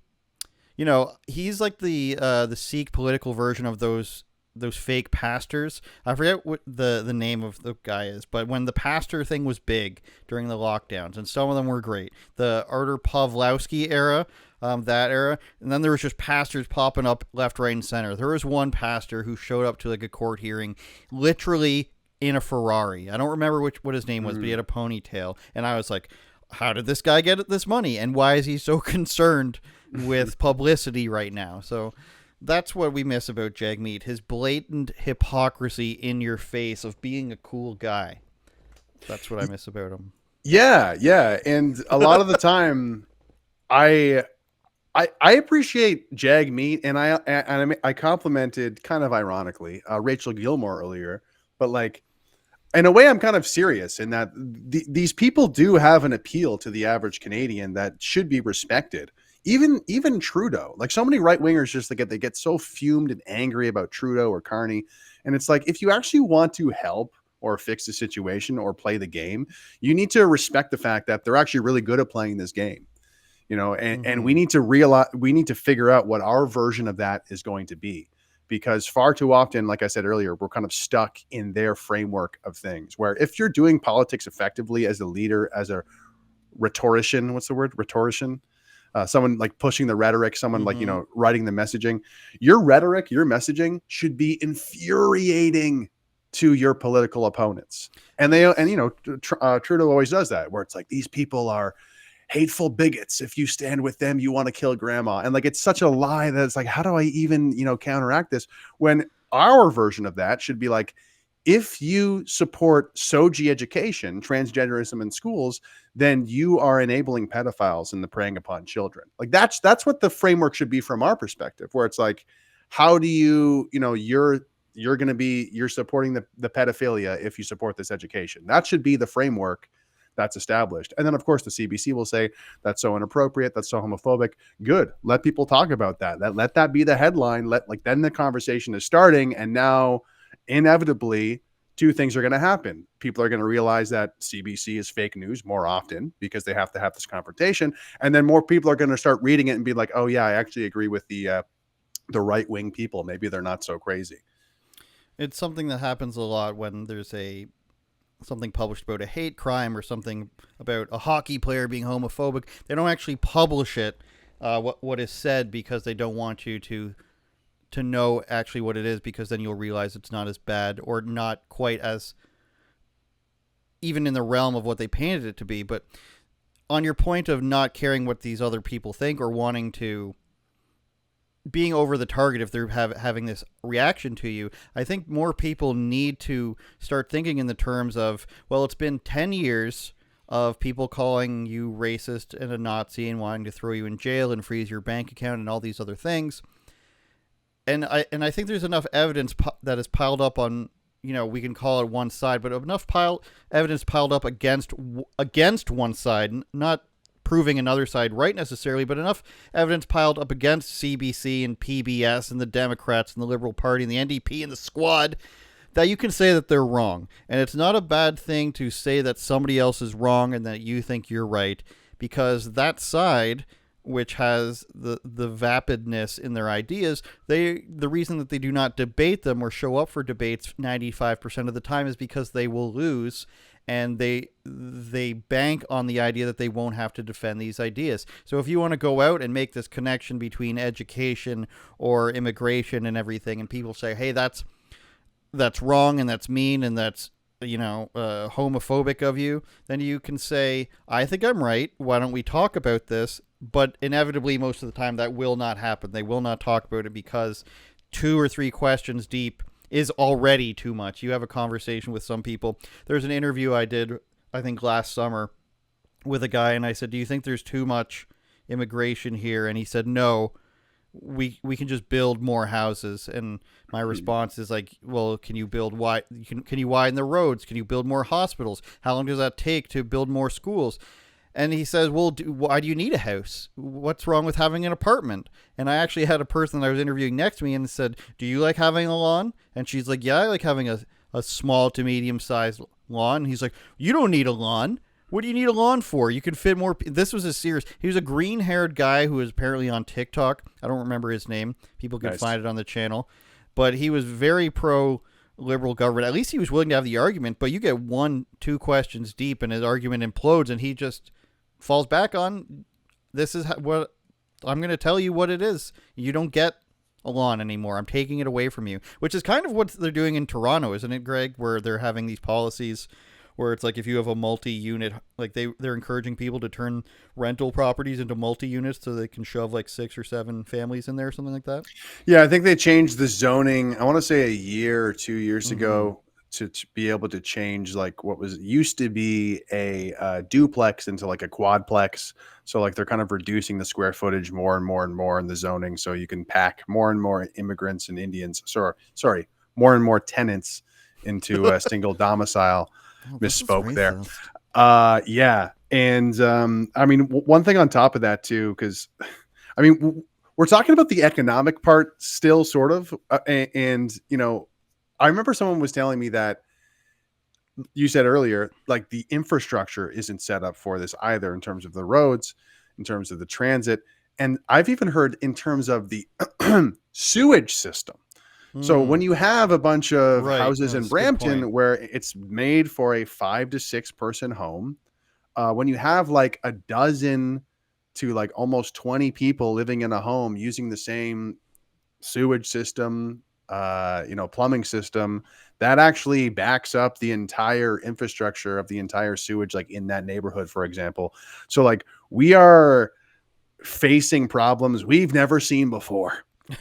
he's like the Sikh political version of those fake pastors. I forget what the name of the guy is, but when the pastor thing was big during the lockdowns, and some of them were great, the Artur Pawlowski era, that era, and then there was just pastors popping up left, right, and center. There was one pastor who showed up to like a court hearing, literally in a Ferrari. I don't remember what his name was, but he had a ponytail. And I was like, how did this guy get this money? And why is he so concerned with publicity right now? So that's what we miss about Jagmeet. His blatant hypocrisy in your face of being a cool guy. That's what I miss about him. Yeah. And a lot of the time I I appreciate Jagmeet, and I complimented, kind of ironically, Rachel Gilmore earlier, but like in a way, I'm kind of serious in that these people do have an appeal to the average Canadian that should be respected. Even Trudeau, like so many right wingers, just like they get so fumed and angry about Trudeau or Carney, and it's like if you actually want to help or fix the situation or play the game, you need to respect the fact that they're actually really good at playing this game. And we need to realize, we need to figure out what our version of that is going to be, because far too often, like I said earlier, we're kind of stuck in their framework of things, where if you're doing politics effectively as a leader, as a rhetorician, what's the word, rhetorician, someone like pushing the rhetoric, someone like writing the messaging, your rhetoric, your messaging should be infuriating to your political opponents. And Trudeau always does that, where it's like, these people are hateful bigots. If you stand with them, you want to kill grandma. And like, it's such a lie that it's like, how do I even, counteract this? When our version of that should be like, if you support SOGI education, transgenderism in schools, then you are enabling pedophiles and the preying upon children. Like that's what the framework should be from our perspective, where it's like, how do you're going to be, you're supporting the pedophilia if you support this education. That should be the framework that's established. And then of course the CBC will say that's so inappropriate, that's so homophobic. Good. Let people talk about that. Let that be the headline. Then the conversation is starting. And now inevitably two things are going to happen. People are going to realize that CBC is fake news more often because they have to have this confrontation. And then more people are going to start reading it and be like, oh yeah, I actually agree with the right-wing people. Maybe they're not so crazy. It's something that happens a lot when there's something published about a hate crime or something about a hockey player being homophobic. They don't actually publish it, what is said, because they don't want you to know actually what it is, because then you'll realize it's not as bad or not quite as even in the realm of what they painted it to be. But on your point of not caring what these other people think or wanting to being over the target if they're having this reaction to you, I think more people need to start thinking in the terms of, well, it's been 10 years of people calling you racist and a Nazi and wanting to throw you in jail and freeze your bank account and all these other things. And I think there's enough evidence that is piled up on, we can call it one side, but enough evidence piled up against one side, not proving another side right necessarily, but enough evidence piled up against CBC and PBS and the Democrats and the Liberal Party and the NDP and the Squad that you can say that they're wrong. And it's not a bad thing to say that somebody else is wrong and that you think you're right, because that side, which has the vapidness in their ideas, the reason that they do not debate them or show up for debates 95% of the time is because they will lose, and they bank on the idea that they won't have to defend these ideas. So if you want to go out and make this connection between education or immigration and everything, and people say, hey, that's wrong and that's mean and that's homophobic of you, then you can say, I think I'm right. Why don't we talk about this? But inevitably, most of the time, that will not happen. They will not talk about it because 2 or 3 questions deep is already too much. You have a conversation with some people. There's an interview I did, I think last summer, with a guy, and I said, do you think there's too much immigration here? And he said, no, we can just build more houses. And my response is like, well, can you build can you widen the roads? Can you build more hospitals? How long does that take to build more schools? And he says, well, why do you need a house? What's wrong with having an apartment? And I actually had a person that I was interviewing next to me and said, do you like having a lawn? And she's like, yeah, I like having a small to medium-sized lawn. And he's like, you don't need a lawn. What do you need a lawn for? You can fit more. This was a serious. He was a green-haired guy who was apparently on TikTok. I don't remember his name. People can find it on the channel. But he was very pro-liberal government. At least he was willing to have the argument. But you get 1-2 questions deep and his argument implodes and he just falls back on, this is what I'm going to tell you what it is. You don't get a lawn anymore. I'm taking it away from you, which is kind of what they're doing in Toronto, isn't it, Greg? Where they're having these policies where it's like if you have a multi-unit, like they're encouraging people to turn rental properties into multi-units so they can shove like 6 or 7 families in there or something like that. Yeah, I think they changed the zoning, I want to say a year or 2 years ago, to be able to change like what was used to be a duplex into like a quadplex. So like they're kind of reducing the square footage more and more and more in the zoning, so you can pack more and more immigrants and Indians. Sorry, more and more tenants into a single domicile. Oh, this is Misspoke there. racist. Yeah, and I mean, one thing on top of that too, because I mean, we're talking about the economic part still, sort of, and you know, I remember someone was telling me that you said earlier, like the infrastructure isn't set up for this either, in terms of the roads, in terms of the transit, and I've even heard in terms of the sewage system. So when you have a bunch of Right. houses No, in that's a good Brampton point. where it's made for a 5 to 6 person home, when you have like a dozen to like almost 20 people living in a home using the same sewage system, plumbing system, that actually backs up the entire infrastructure of the entire sewage, like in that neighborhood, for example. So like we are facing problems we've never seen before.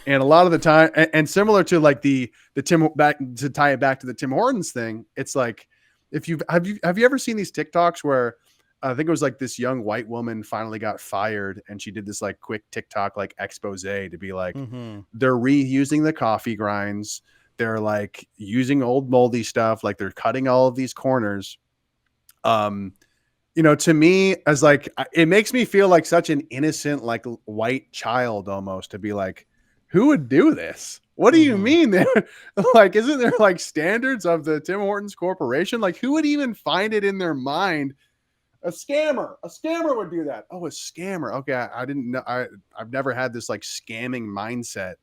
And a lot of the time, and similar to like the Tim, back to tie it back to the Tim Hortons thing, it's like, if have you ever seen these TikToks where I think it was like this young white woman finally got fired, and she did this like quick TikTok like expose to be like, Mm-hmm. they're reusing the coffee grinds, they're like using old moldy stuff, like they're cutting all of these corners. To me, as like, it makes me feel like such an innocent, like white child almost, to be like, who would do this? What do you Mm-hmm. mean? Like, isn't there like standards of the Tim Hortons Corporation? Like, who would even find it in their mind? A scammer would do that. Oh, a scammer. Okay. I didn't know. I've never had this like scamming mindset.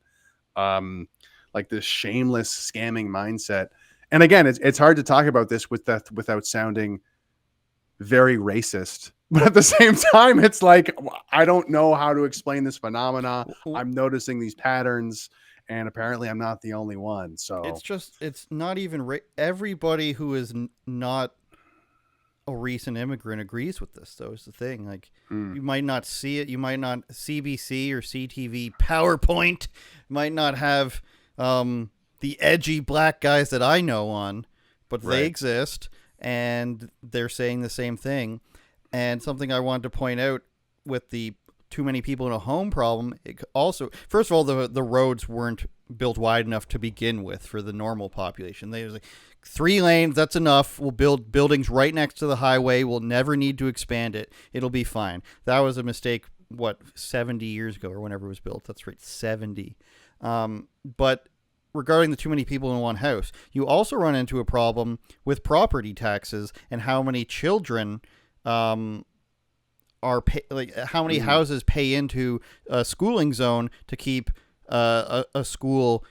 Like this shameless scamming mindset. And again, it's hard to talk about this without sounding very racist, but at the same time, it's like, I don't know how to explain this phenomena. I'm noticing these patterns, and apparently I'm not the only one. So It's not even everybody who is not a recent immigrant agrees with this, though. Is the thing. Like, you might not see it, you might not, CBC or CTV PowerPoint might not have the edgy black guys that I know on, but they exist, and they're saying the same thing. And something I wanted to point out with the too many people in a home problem, it also, first of all, the roads weren't built wide enough to begin with for the normal population. They was like, 3 lanes, that's enough. We'll build buildings right next to the highway. We'll never need to expand it. It'll be fine. That was a mistake, 70 years ago or whenever it was built. That's right, 70. But regarding the too many people in one house, you also run into a problem with property taxes and how many children are how many houses pay into a schooling zone to keep a school,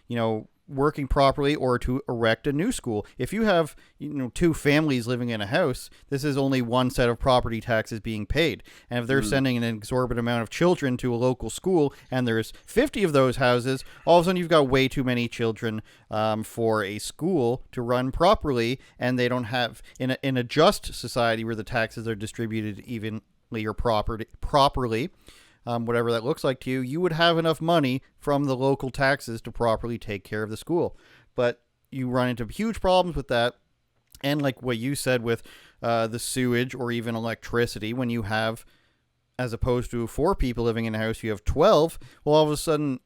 working properly, or to erect a new school. If you have, 2 families living in a house, this is only one set of property taxes being paid. And if they're sending an exorbitant amount of children to a local school, and there's 50 of those houses, all of a sudden you've got way too many children for a school to run properly, and they don't have, in a just society where the taxes are distributed evenly or properly, whatever that looks like to you, you would have enough money from the local taxes to properly take care of the school. But you run into huge problems with that. And like what you said with the sewage or even electricity, when you have, as opposed to 4 people living in a house, you have 12, well, all of a sudden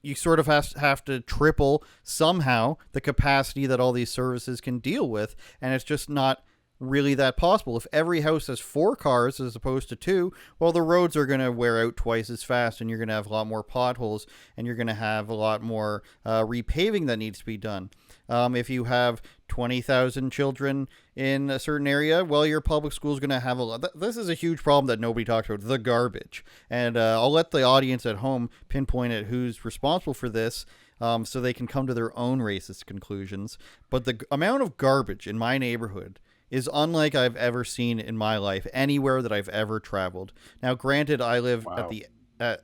you sort of have to triple somehow the capacity that all these services can deal with. And it's just not really that possible. If every house has 4 cars as opposed to 2, well, the roads are going to wear out twice as fast, and you're going to have a lot more potholes, and you're going to have a lot more repaving that needs to be done. If you have 20,000 children in a certain area, well, your public school is going to have a lot. This is a huge problem that nobody talks about, the garbage. And I'll let the audience at home pinpoint at who's responsible for this, so they can come to their own racist conclusions. But the amount of garbage in my neighborhood is unlike I've ever seen in my life anywhere that I've ever traveled. Now, granted, I live I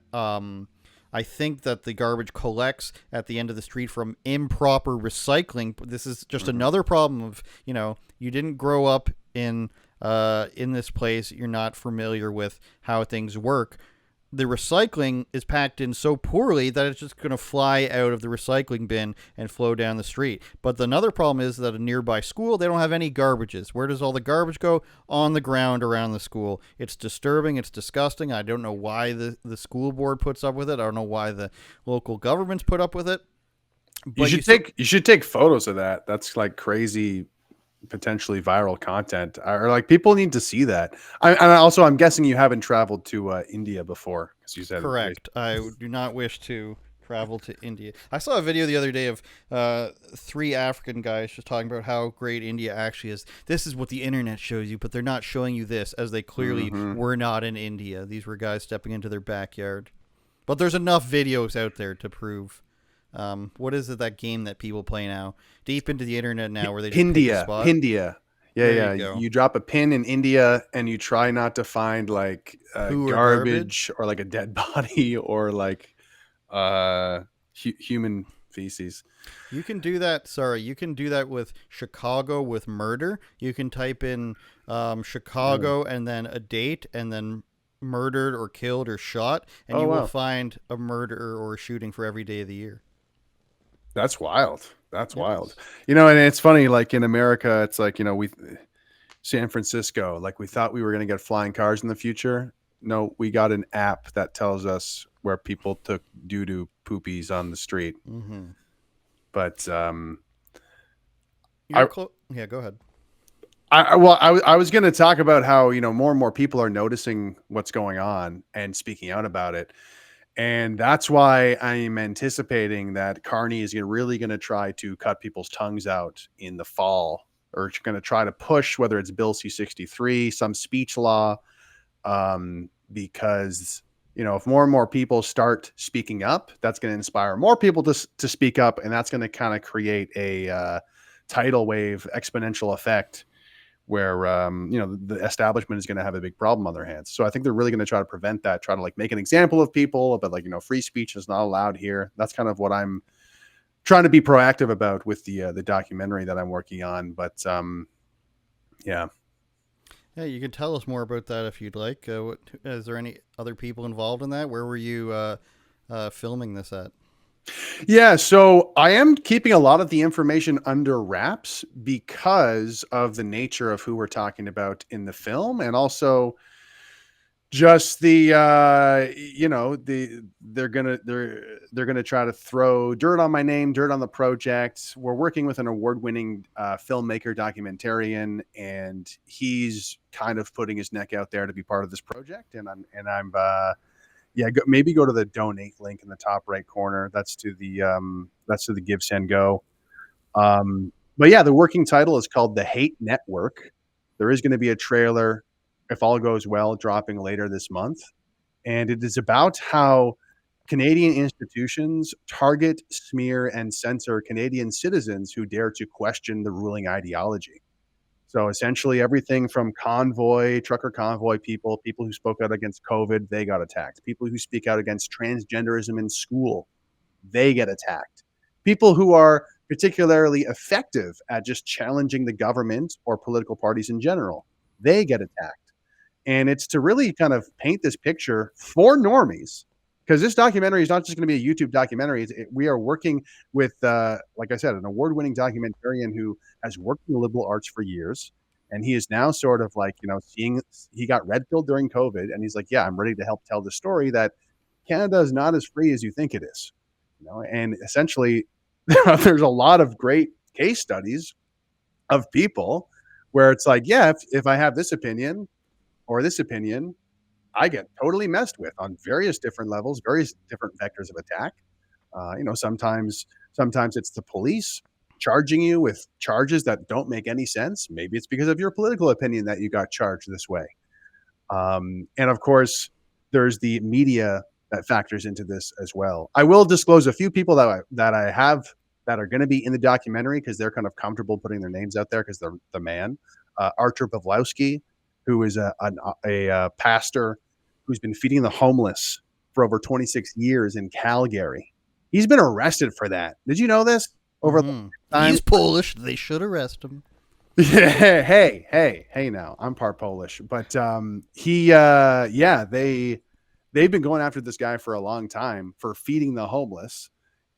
think that the garbage collects at the end of the street from improper recycling. This is just another problem of, you didn't grow up in this place. You're not familiar with how things work. the recycling is packed in so poorly that it's just going to fly out of the recycling bin and flow down the street. But another problem is that a nearby school, they don't have any garbages. Where does all the garbage go? On the ground around the school. It's disturbing. It's disgusting. I don't know why the school board puts up with it. I don't know why the local governments put up with it. But you should take photos of that. That's like crazy, potentially viral content, or like people need to see that. I'm guessing you haven't traveled to India before, because you said correct. I do not wish to travel to India. I saw a video the other day of 3 African guys just talking about how great India actually is. This is what the internet shows you, but they're not showing you this, as they clearly were not in India. These were guys stepping into their backyard. But there's enough videos out there to prove. What is it, that game that people play now? Deep into the internet now, where they just pick a spot? India. Yeah. You drop a pin in India and you try not to find like garbage or like a dead body or like human feces. You can do that. Sorry, you can do that with Chicago with murder. You can type in Chicago and then a date and then murdered or killed or shot, and you will find a murder or a shooting for every day of the year. That's wild. That's wild. And it's funny, like in America, it's like, San Francisco, like we thought we were going to get flying cars in the future. No, we got an app that tells us where people took doo-doo poopies on the street. Mm-hmm. But yeah, go ahead. I was going to talk about how, more and more people are noticing what's going on and speaking out about it. And that's why I'm anticipating that Carney is really going to try to cut people's tongues out in the fall, or going to try to push, whether it's Bill C-63, some speech law, because, if more and more people start speaking up, that's going to inspire more people to speak up. And that's going to kind of create a tidal wave exponential effect where, the establishment is going to have a big problem on their hands. So I think they're really going to try to prevent that, try to like make an example of people, but like, free speech is not allowed here. That's kind of what I'm trying to be proactive about with the documentary that I'm working on. But yeah. Yeah, you can tell us more about that if you'd like. Is there any other people involved in that? Where were you filming this at? Yeah, so I am keeping a lot of the information under wraps because of the nature of who we're talking about in the film, and also just the they're gonna try to throw dirt on my name, dirt on the project. We're working with an award-winning filmmaker, documentarian, and he's kind of putting his neck out there to be part of this project. And I'm maybe go to the donate link in the top right corner. That's to the Give Send Go. But yeah, the working title is called The Hate Network. There is going to be a trailer, if all goes well, dropping later this month. And it is about how Canadian institutions target, smear, and censor Canadian citizens who dare to question the ruling ideology. So essentially everything from trucker convoy people who spoke out against COVID, they got attacked. People who speak out against transgenderism in school, they get attacked. People who are particularly effective at just challenging the government or political parties in general, they get attacked. And it's to really kind of paint this picture for normies, because this documentary is not just going to be a YouTube documentary. We are working with, like I said, an award-winning documentarian who has worked in the liberal arts for years. And he is now sort of like, he got red-pilled during COVID. And he's like, yeah, I'm ready to help tell the story that Canada is not as free as you think it is. And essentially, there's a lot of great case studies of people where it's like, yeah, if I have this opinion or this opinion, I get totally messed with on various different levels, various different vectors of attack. Sometimes it's the police charging you with charges that don't make any sense. Maybe it's because of your political opinion that you got charged this way. And of course, there's the media that factors into this as well. I will disclose a few people that I have that are going to be in the documentary because they're kind of comfortable putting their names out there because they're the man. Archer Pawlowski, who is a pastor who's been feeding the homeless for over 26 years in Calgary. He's been arrested for that. Did you know this? Over the time? He's Polish. They should arrest him. Yeah, hey now, I'm part Polish, but they they've been going after this guy for a long time for feeding the homeless.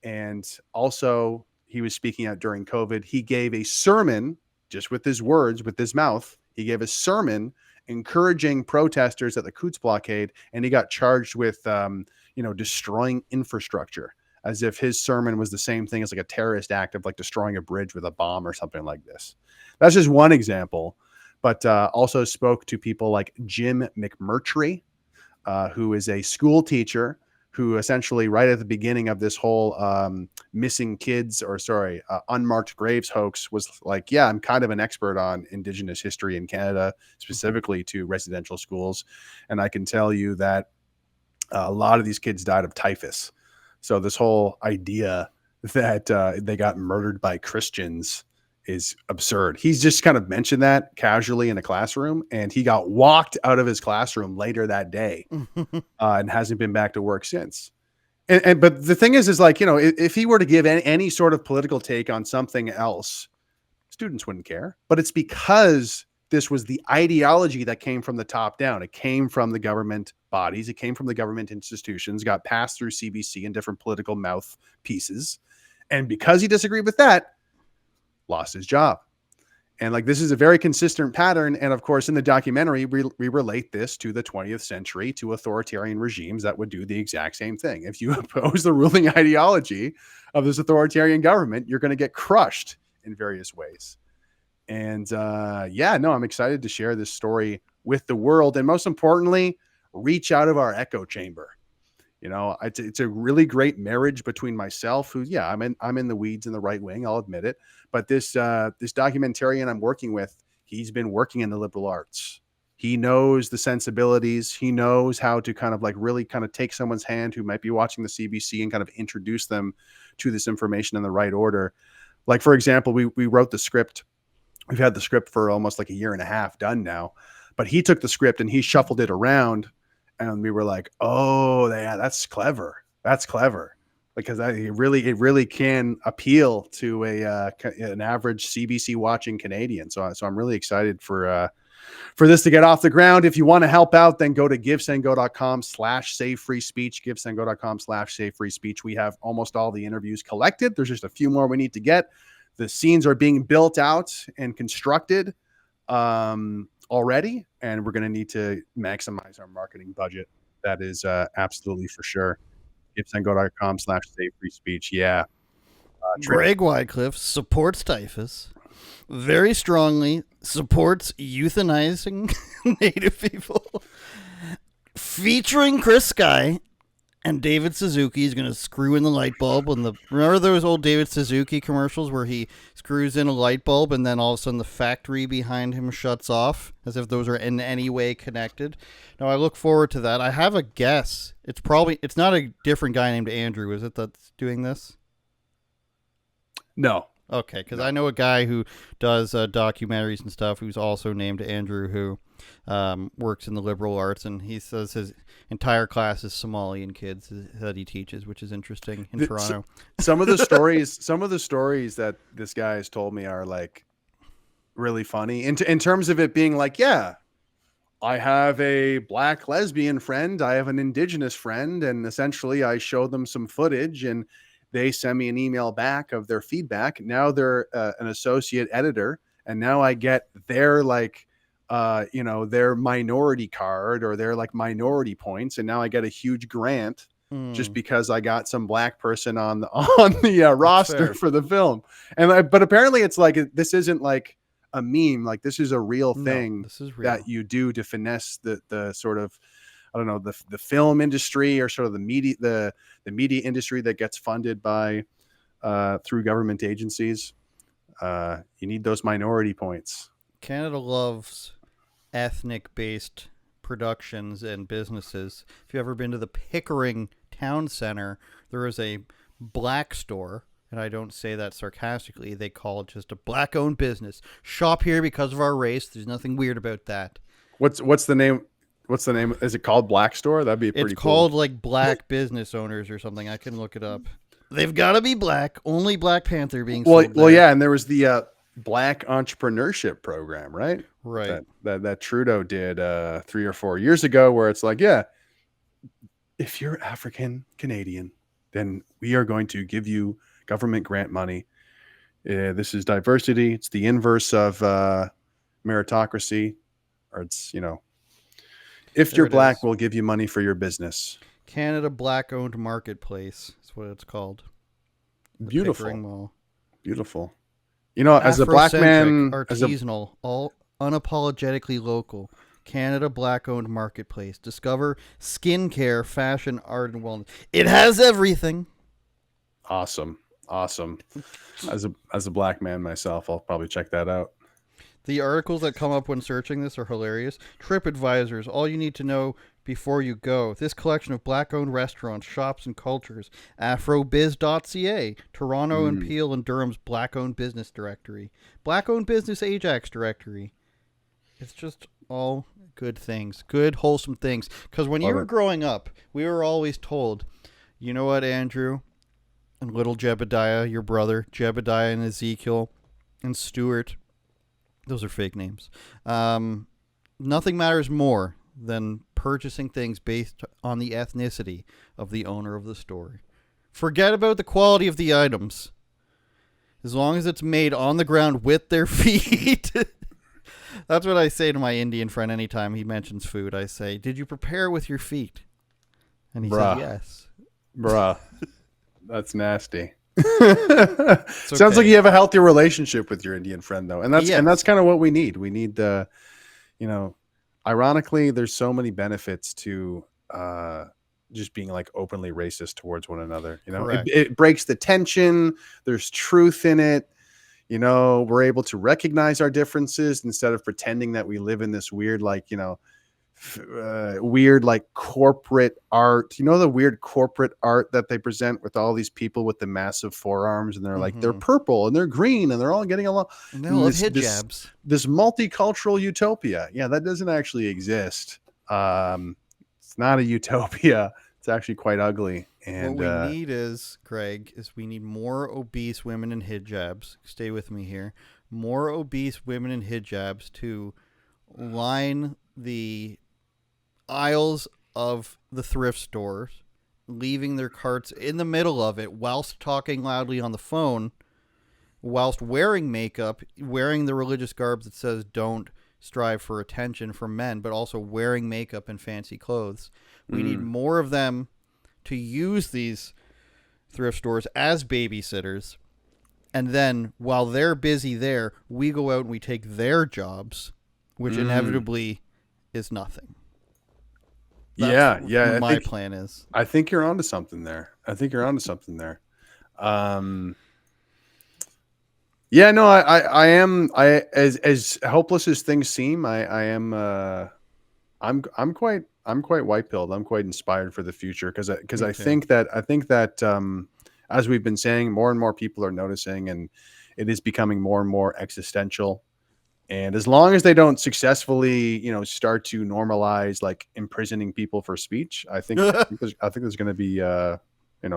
And also, he was speaking out during COVID. He gave a sermon, just with his words, with his mouth. He gave a sermon encouraging protesters at the Quds blockade, and he got charged with, destroying infrastructure, as if his sermon was the same thing as like a terrorist act of like destroying a bridge with a bomb or something like this. That's just one example, but also spoke to people like Jim McMurtry, who is a school teacher who essentially right at the beginning of this whole unmarked graves hoax was like, yeah, I'm kind of an expert on Indigenous history in Canada, specifically to residential schools. And I can tell you that a lot of these kids died of typhus. So this whole idea that they got murdered by Christians is absurd. He's just kind of mentioned that casually in a classroom, and he got walked out of his classroom later that day and hasn't been back to work since. But the thing is like, if he were to give any sort of political take on something else, students wouldn't care. But it's because this was the ideology that came from the top down. It came from the government bodies. It came from the government institutions, got passed through CBC and different political mouthpieces. And because he disagreed with that, lost his job. And like, this is a very consistent pattern. And of course, in the documentary, we relate this to the 20th century, to authoritarian regimes that would do the exact same thing. If you oppose the ruling ideology of this authoritarian government, you're going to get crushed in various ways. And I'm excited to share this story with the world. And most importantly, reach out of our echo chamber. It's a really great marriage between myself, who, I'm in the weeds in the right wing, I'll admit it. But this documentarian I'm working with, he's been working in the liberal arts. He knows the sensibilities. He knows how to kind of like really kind of take someone's hand who might be watching the CBC and kind of introduce them to this information in the right order. Like, for example, we wrote the script. We've had the script for almost like a year and a half done now, but he took the script and he shuffled it around. And we were like, oh, yeah, that's clever. That's clever, because it really can appeal to an average CBC watching Canadian. So I'm really excited for this to get off the ground. If you want to help out, then go to givesendgo.com/savefreespeech, givesendgo.com/savefreespeech. We have almost all the interviews collected. There's just a few more we need to get. The scenes are being built out and constructed already, and we're going to need to maximize our marketing budget. That is absolutely for sure. givesendgo.com/savefreespeech. Yeah. Greg Wycliffe supports typhus very strongly, supports euthanizing Native people, featuring Chris Sky. And David Suzuki is going to screw in the light bulb. Remember those old David Suzuki commercials where he screws in a light bulb and then all of a sudden the factory behind him shuts off, as if those are in any way connected? Now, I look forward to that. I have a guess. It's not a different guy named Andrew, is it, that's doing this? No. Okay, because I know a guy who does documentaries and stuff who's also named Andrew, who works in the liberal arts, and he says his entire class is Somalian kids that he teaches, which is interesting in Toronto. Some of the stories that this guy has told me are like really funny in terms of it being like, yeah, I have a black lesbian friend, I have an Indigenous friend, and essentially I show them some footage and they send me an email back of their feedback. Now they're an associate editor, and now I get their like, their minority card or their like minority points, and now I get a huge grant just because I got some black person on the roster for the film. And but apparently it's like, this isn't like a meme. Like, this is a real thing. This is real. That you do to finesse the sort of, I don't know, the film industry, or sort of the media industry that gets funded by through government agencies. You need those minority points. Canada loves ethnic-based productions and businesses. If you've ever been to the Pickering Town Center, there is a black store, and I don't say that sarcastically. They call it just a black-owned business. Shop here because of our race. There's nothing weird about that. What's the name? What's the name? Is it called Black Store? That'd be pretty cool. It's called like Black Business Owners or something. I can look it up. They've got to be black. Only Black Panther being sold well, yeah, and there was the Black Entrepreneurship Program, right? Right. That Trudeau did 3 or 4 years ago, where it's like, yeah, if you're African Canadian, then we are going to give you government grant money. This is diversity. It's the inverse of meritocracy, or it's, if There you're it black, is. we'll give you money for your business. Canada Black-Owned Marketplace. That's what it's called. The Pickering Beautiful, Mall. beautiful. As a black Afrocentric, man, artisanal, all unapologetically local. Canada Black-Owned Marketplace. Discover skincare, fashion, art, and wellness. It has everything. awesome. As a black man myself, I'll probably check that out. The articles that come up when searching this are hilarious. TripAdvisors, all you need to know before you go. This collection of black-owned restaurants, shops, and cultures. Afrobiz.ca, Toronto and Peel and Durham's black-owned business directory. Black-owned business Ajax directory. It's just all good things. Good, wholesome things. Because when you were growing up, we were always told, you know what, Andrew? And little Jebediah, your brother, Jebediah and Ezekiel and Stuart. Those are fake names. Nothing matters more than purchasing things based on the ethnicity of the owner of the store. Forget about the quality of the items. As long as it's made on the ground with their feet. That's what I say to my Indian friend anytime he mentions food. I say, did you prepare with your feet? And he says, yes. Bruh. That's nasty. Sounds like you have a healthy relationship with your Indian friend, though, and that's kind of what we need. We need ironically, there's so many benefits to just being like openly racist towards one another. It breaks the tension. There's truth in it. We're able to recognize our differences instead of pretending that we live in this weird, weird corporate art. The weird corporate art that they present with all these people with the massive forearms, and they're like, they're purple and they're green and they're all getting along. And they all have hijabs. This multicultural utopia. Yeah, that doesn't actually exist. It's not a utopia. It's actually quite ugly. And what we need is, Greg, we need more obese women in hijabs. Stay with me here. More obese women in hijabs to line the aisles of the thrift stores, leaving their carts in the middle of it whilst talking loudly on the phone, whilst wearing makeup, wearing the religious garb that says don't strive for attention from men, but also wearing makeup and fancy clothes. We need more of them to use these thrift stores as babysitters. And then while they're busy there, we go out and we take their jobs, which inevitably is nothing. That's yeah. My plan is. I think you're onto something there. Yeah, no, I am. As hopeless as things seem, I am. I'm quite white pilled. I'm quite inspired for the future because I think that as we've been saying, more and more people are noticing, and it is becoming more and more existential. And as long as they don't successfully, start to normalize imprisoning people for speech, I think there's going to be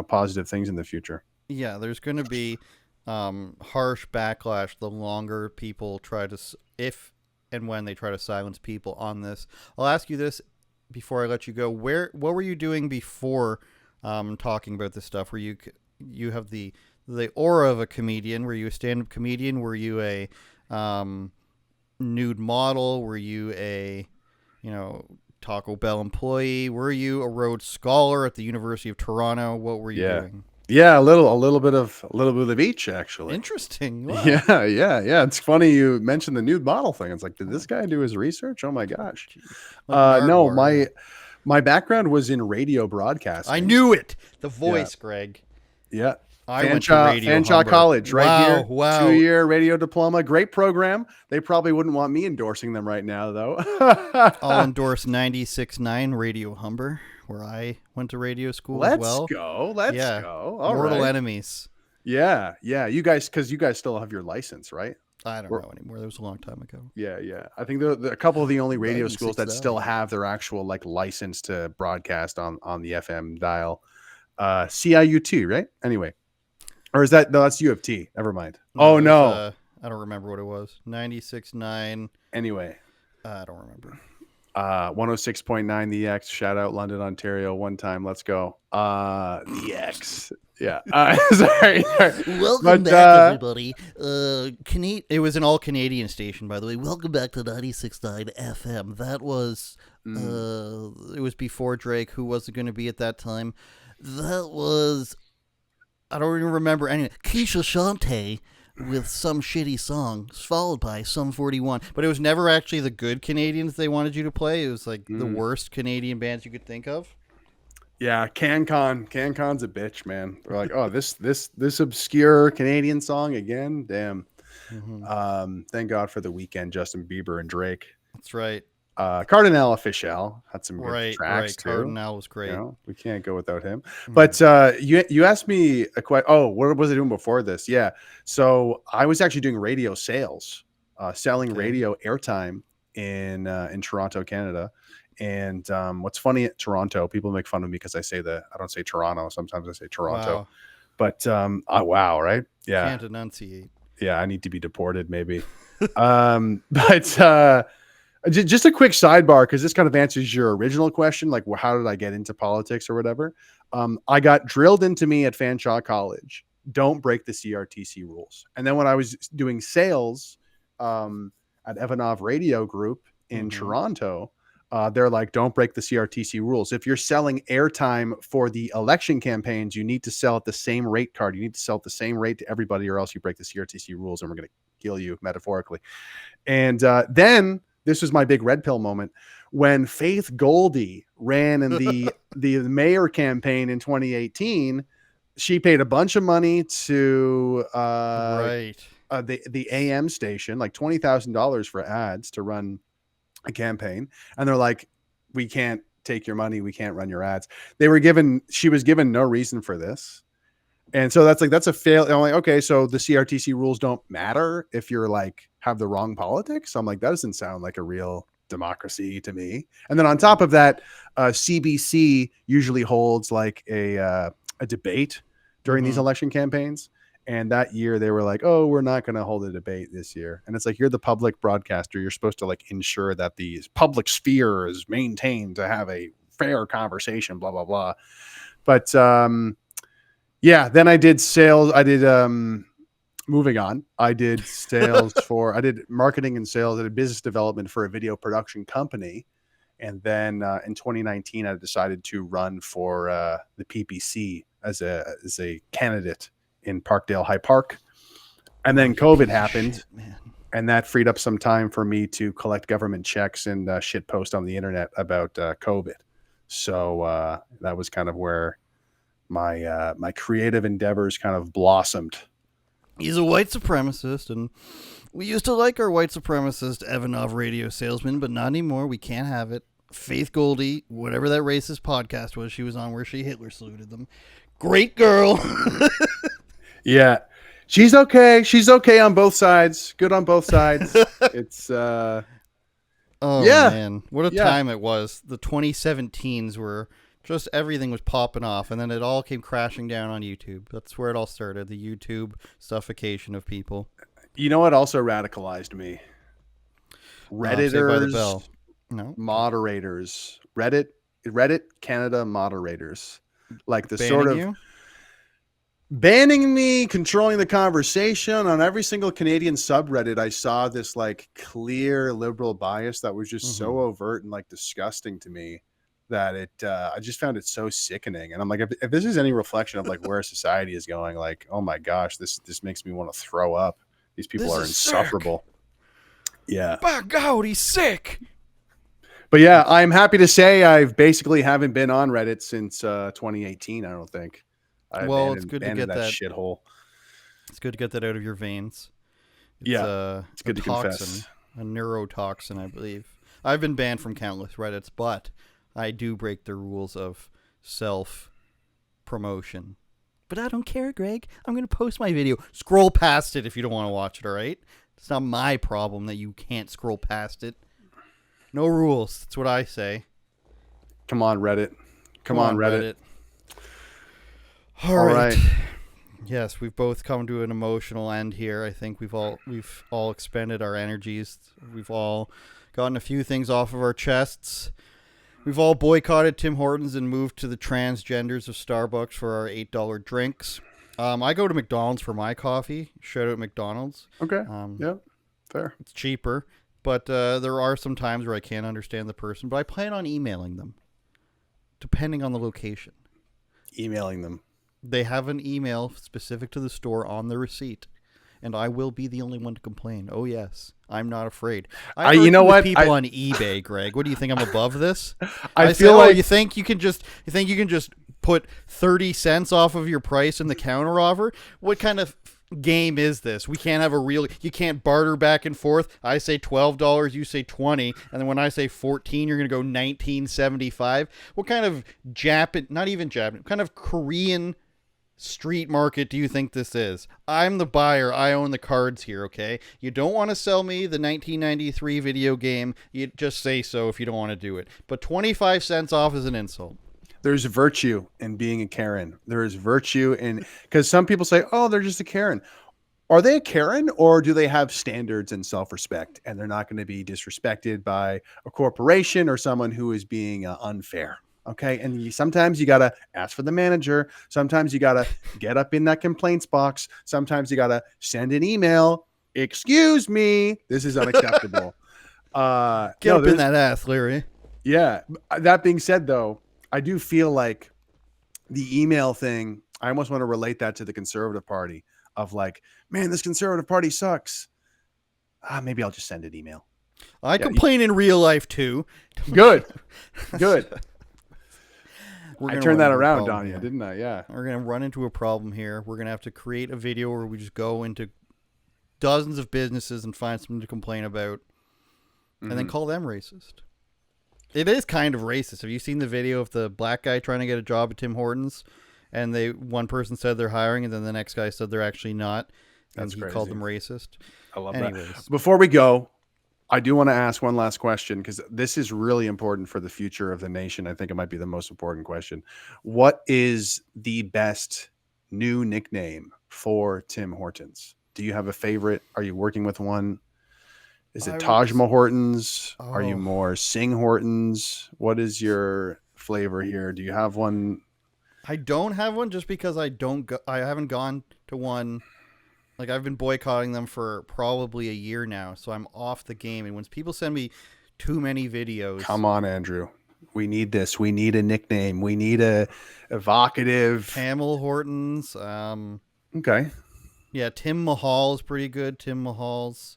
positive things in the future. Yeah, there's going to be harsh backlash the longer people try to, if and when they try to silence people on this. I'll ask you this before I let you go. What were you doing before talking about this stuff? Were you have the aura of a comedian? Were you a stand-up comedian? Were you a nude model? Were you a Taco Bell employee? Were you a Rhodes Scholar at the University of Toronto? What were you doing? Yeah, a little bit of each, actually. Interesting. Wow. Yeah. It's funny you mentioned the nude model thing. It's like, did this guy do his research? Oh my gosh. No, my background was in radio broadcasting. I knew it. The voice, Greg. Yeah. I went to Radio Fanshawe College, right here. Wow. 2-year radio diploma. Great program. They probably wouldn't want me endorsing them right now, though. I'll endorse 96.9 Radio Humber, where I went to radio school as well. Let's go. All Mortal right. Enemies. Yeah. You guys still have your license, right? I don't know anymore. That was a long time ago. Yeah. I think a couple of the only radio schools that still have their actual license to broadcast on the FM dial. CIU2, right? Anyway. Or is that, no, that's U of T. Never mind. No. I don't remember what it was. 96.9. Anyway. I don't remember. 106.9 The X. Shout out London, Ontario. One time. Let's go. The X. Yeah. Sorry. Welcome But back, everybody. It was an all Canadian station, by the way. Welcome back to 96.9 FM. That was it was before Drake, who was it going to be at that time. That was, I don't even remember any. Keisha Shante with some shitty song, followed by Sum 41. But it was never actually the good Canadians they wanted you to play. It was like the worst Canadian bands you could think of. yeah, CanCon's a bitch, man. They're like, oh, this obscure Canadian song again. Damn. Thank God for The Weeknd, Justin Bieber, and Drake. That's right. Cardinal Official had some good tracks too. Cardinal was great. You know, we can't go without him. But you asked me a question. Oh, what was I doing before this? Yeah, so I was actually doing radio sales, selling radio airtime in Toronto, Canada. And what's funny at Toronto, people make fun of me because I don't say Toronto. Sometimes I say Toronto. Wow. But wow, right? Yeah, can't enunciate. Yeah, I need to be deported, maybe. But just a quick sidebar, because this kind of answers your original question, like, well, how did I get into politics or whatever? I got drilled into me at Fanshawe College. Don't break the CRTC rules. And then when I was doing sales at Evanov Radio Group in Toronto, they're like, don't break the CRTC rules. If you're selling airtime for the election campaigns, you need to sell at the same rate card. You need to sell at the same rate to everybody, or else you break the CRTC rules and we're going to kill you, metaphorically. And then this was my big red pill moment when Faith Goldie ran in the mayor campaign in 2018. She paid a bunch of money to the AM station, like $20,000 for ads to run a campaign. And they're like, we can't take your money. We can't run your ads. She was given no reason for this. And so that's a fail. I'm like, okay, so the CRTC rules don't matter if you're like have the wrong politics. I'm like, that doesn't sound like a real democracy to me. And then on top of that, CBC usually holds like a debate during these election campaigns. And that year they were like, oh, we're not going to hold a debate this year. And it's like, you're the public broadcaster. You're supposed to like ensure that the public sphere is maintained to have a fair conversation, blah, blah, blah. But yeah, then I did sales. Moving on. I did sales I did marketing and sales. I did business development for a video production company. And then in 2019, I decided to run for the PPC as a candidate in Parkdale High Park. And then COVID happened, and that freed up some time for me to collect government checks and shit post on the internet about COVID. So that was kind of where my creative endeavors kind of blossomed. He's a white supremacist, and we used to like our white supremacist Evanov radio salesman, but not anymore. We can't have it. Faith Goldie, whatever that racist podcast was she was on where she Hitler saluted them. Great girl. Yeah. She's okay. She's okay on both sides. Good on both sides. It's oh man, what a time it was. The 2017s were just everything was popping off, and then it all came crashing down on YouTube. That's where it all started, the YouTube suffocation of people. You know what also radicalized me? Redditors, moderators, Reddit Canada moderators. Like the sort of banning me, controlling the conversation on every single Canadian subreddit. I saw this like clear liberal bias that was just so overt and like disgusting to me that I just found it so sickening. And I'm like, if this is any reflection of like where society is going, like, oh my gosh, this makes me want to throw up. These people are insufferable. Sick. Yeah. By God, he's sick. But yeah, I'm happy to say I've basically haven't been on Reddit since 2018. I don't think. It's good to get that shithole. It's good to get that out of your veins. It's good to confess. A neurotoxin, I believe. I've been banned from countless Reddits, but I do break the rules of self-promotion. But I don't care, Greg. I'm going to post my video. Scroll past it if you don't want to watch it, all right? It's not my problem that you can't scroll past it. No rules. That's what I say. Come on, Reddit. Come on, Reddit. All right. Yes, we've both come to an emotional end here. I think we've all expended our energies. We've all gotten a few things off of our chests. We've all boycotted Tim Hortons and moved to the transgenders of Starbucks for our $8 drinks. I go to McDonald's for my coffee. Shout out McDonald's. Okay. Yeah, fair. It's cheaper, but there are some times where I can't understand the person, but I plan on emailing them, depending on the location. Emailing them. They have an email specific to the store on the receipt, and I will be the only one to complain. Oh yes, I'm not afraid. You know what? People on eBay, Greg. What do you think? I'm above this? I feel like you think you can just put 30 cents off of your price in the counter offer? What kind of game is this? We can't have you can't barter back and forth. I say $12, you say 20, and then when I say 14, you're going to go 19.75. What kind of kind of Korean street market do you think this is? I'm the buyer. I own the cards here, okay? You don't want to sell me the 1993 video game. You just say so if you don't want to do it. But 25 cents off is an insult. There's virtue in being a Karen. There is virtue in, because some people say, oh, they're just a Karen. Are they a Karen, or do they have standards and self-respect, and they're not going to be disrespected by a corporation or someone who is being unfair? Okay. And sometimes you got to ask for the manager. Sometimes you got to get up in that complaints box. Sometimes you got to send an email. Excuse me. This is unacceptable. Get up in that ass, Larry. Yeah. That being said, though, I do feel like the email thing, I almost want to relate that to the Conservative Party of like, man, this Conservative Party sucks. Maybe I'll just send an email. I complain in real life too. Good. I turned that around on you, didn't I? Yeah. We're going to run into a problem here. We're going to have to create a video where we just go into dozens of businesses and find something to complain about and then call them racist. It is kind of racist. Have you seen the video of the black guy trying to get a job at Tim Hortons? And one person said they're hiring, and then the next guy said they're actually not. And That's he crazy. called them racist. I love that. Before we go, I do want to ask one last question, because this is really important for the future of the nation. I think it might be the most important question. What is the best new nickname for Tim Hortons? Do you have a favorite? Are you working with one? Is it Tajma Hortons? Oh. Are you more Sing Hortons? What is your flavor here? Do you have one? I don't have one, just because I haven't gone to one. Like, I've been boycotting them for probably a year now, so I'm off the game. And when people send me too many videos... Come on, Andrew. We need this. We need a nickname. We need a evocative... Pamela Hortons. Okay. Yeah, Tim Mahal is pretty good. Tim Mahal's...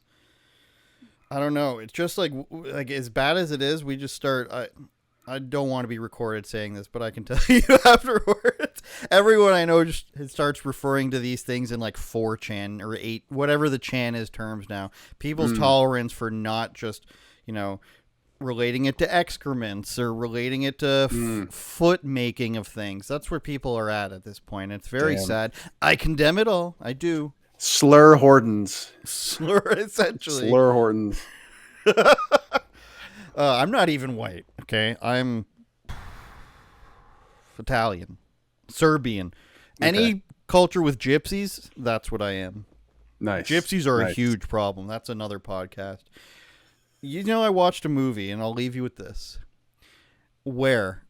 I don't know. It's just like as bad as it is, we just start... I don't want to be recorded saying this, but I can tell you afterwards. Everyone I know just starts referring to these things in like 4chan or 8, whatever the chan is terms now. People's tolerance for not just, relating it to excrements or relating it to foot making of things. That's where people are at this point. It's very sad. I condemn it all. I do. Slur Hortons. Essentially. Slur Hortons. I'm not even white, okay? I'm Italian, Serbian. Okay. Any culture with gypsies, that's what I am. Nice. Gypsies are a huge problem. That's another podcast. I watched a movie, and I'll leave you with this, where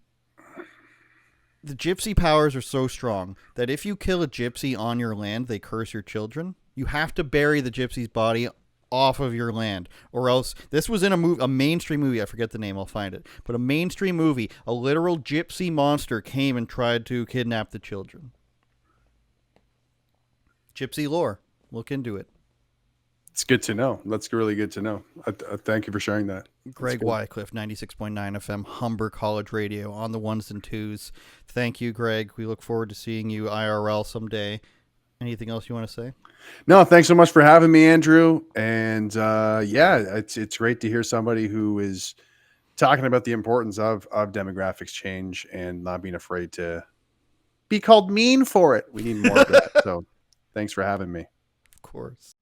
the gypsy powers are so strong that if you kill a gypsy on your land, they curse your children. You have to bury the gypsy's body off of your land, or else. This was in a mainstream movie. I forget the name. I'll find it. But a mainstream movie, a literal gypsy monster came and tried to kidnap the children. Gypsy lore. Look into it. It's good to know. That's really good to know. Thank you for sharing that. Greg Wycliffe, 96.9 FM, Humber College Radio on the ones and twos. Thank you, Greg. We look forward to seeing you IRL someday. Anything else you want to say? No, thanks so much for having me, Andrew. And it's great to hear somebody who is talking about the importance of demographics change and not being afraid to be called mean for it. We need more of that. So thanks for having me. Of course.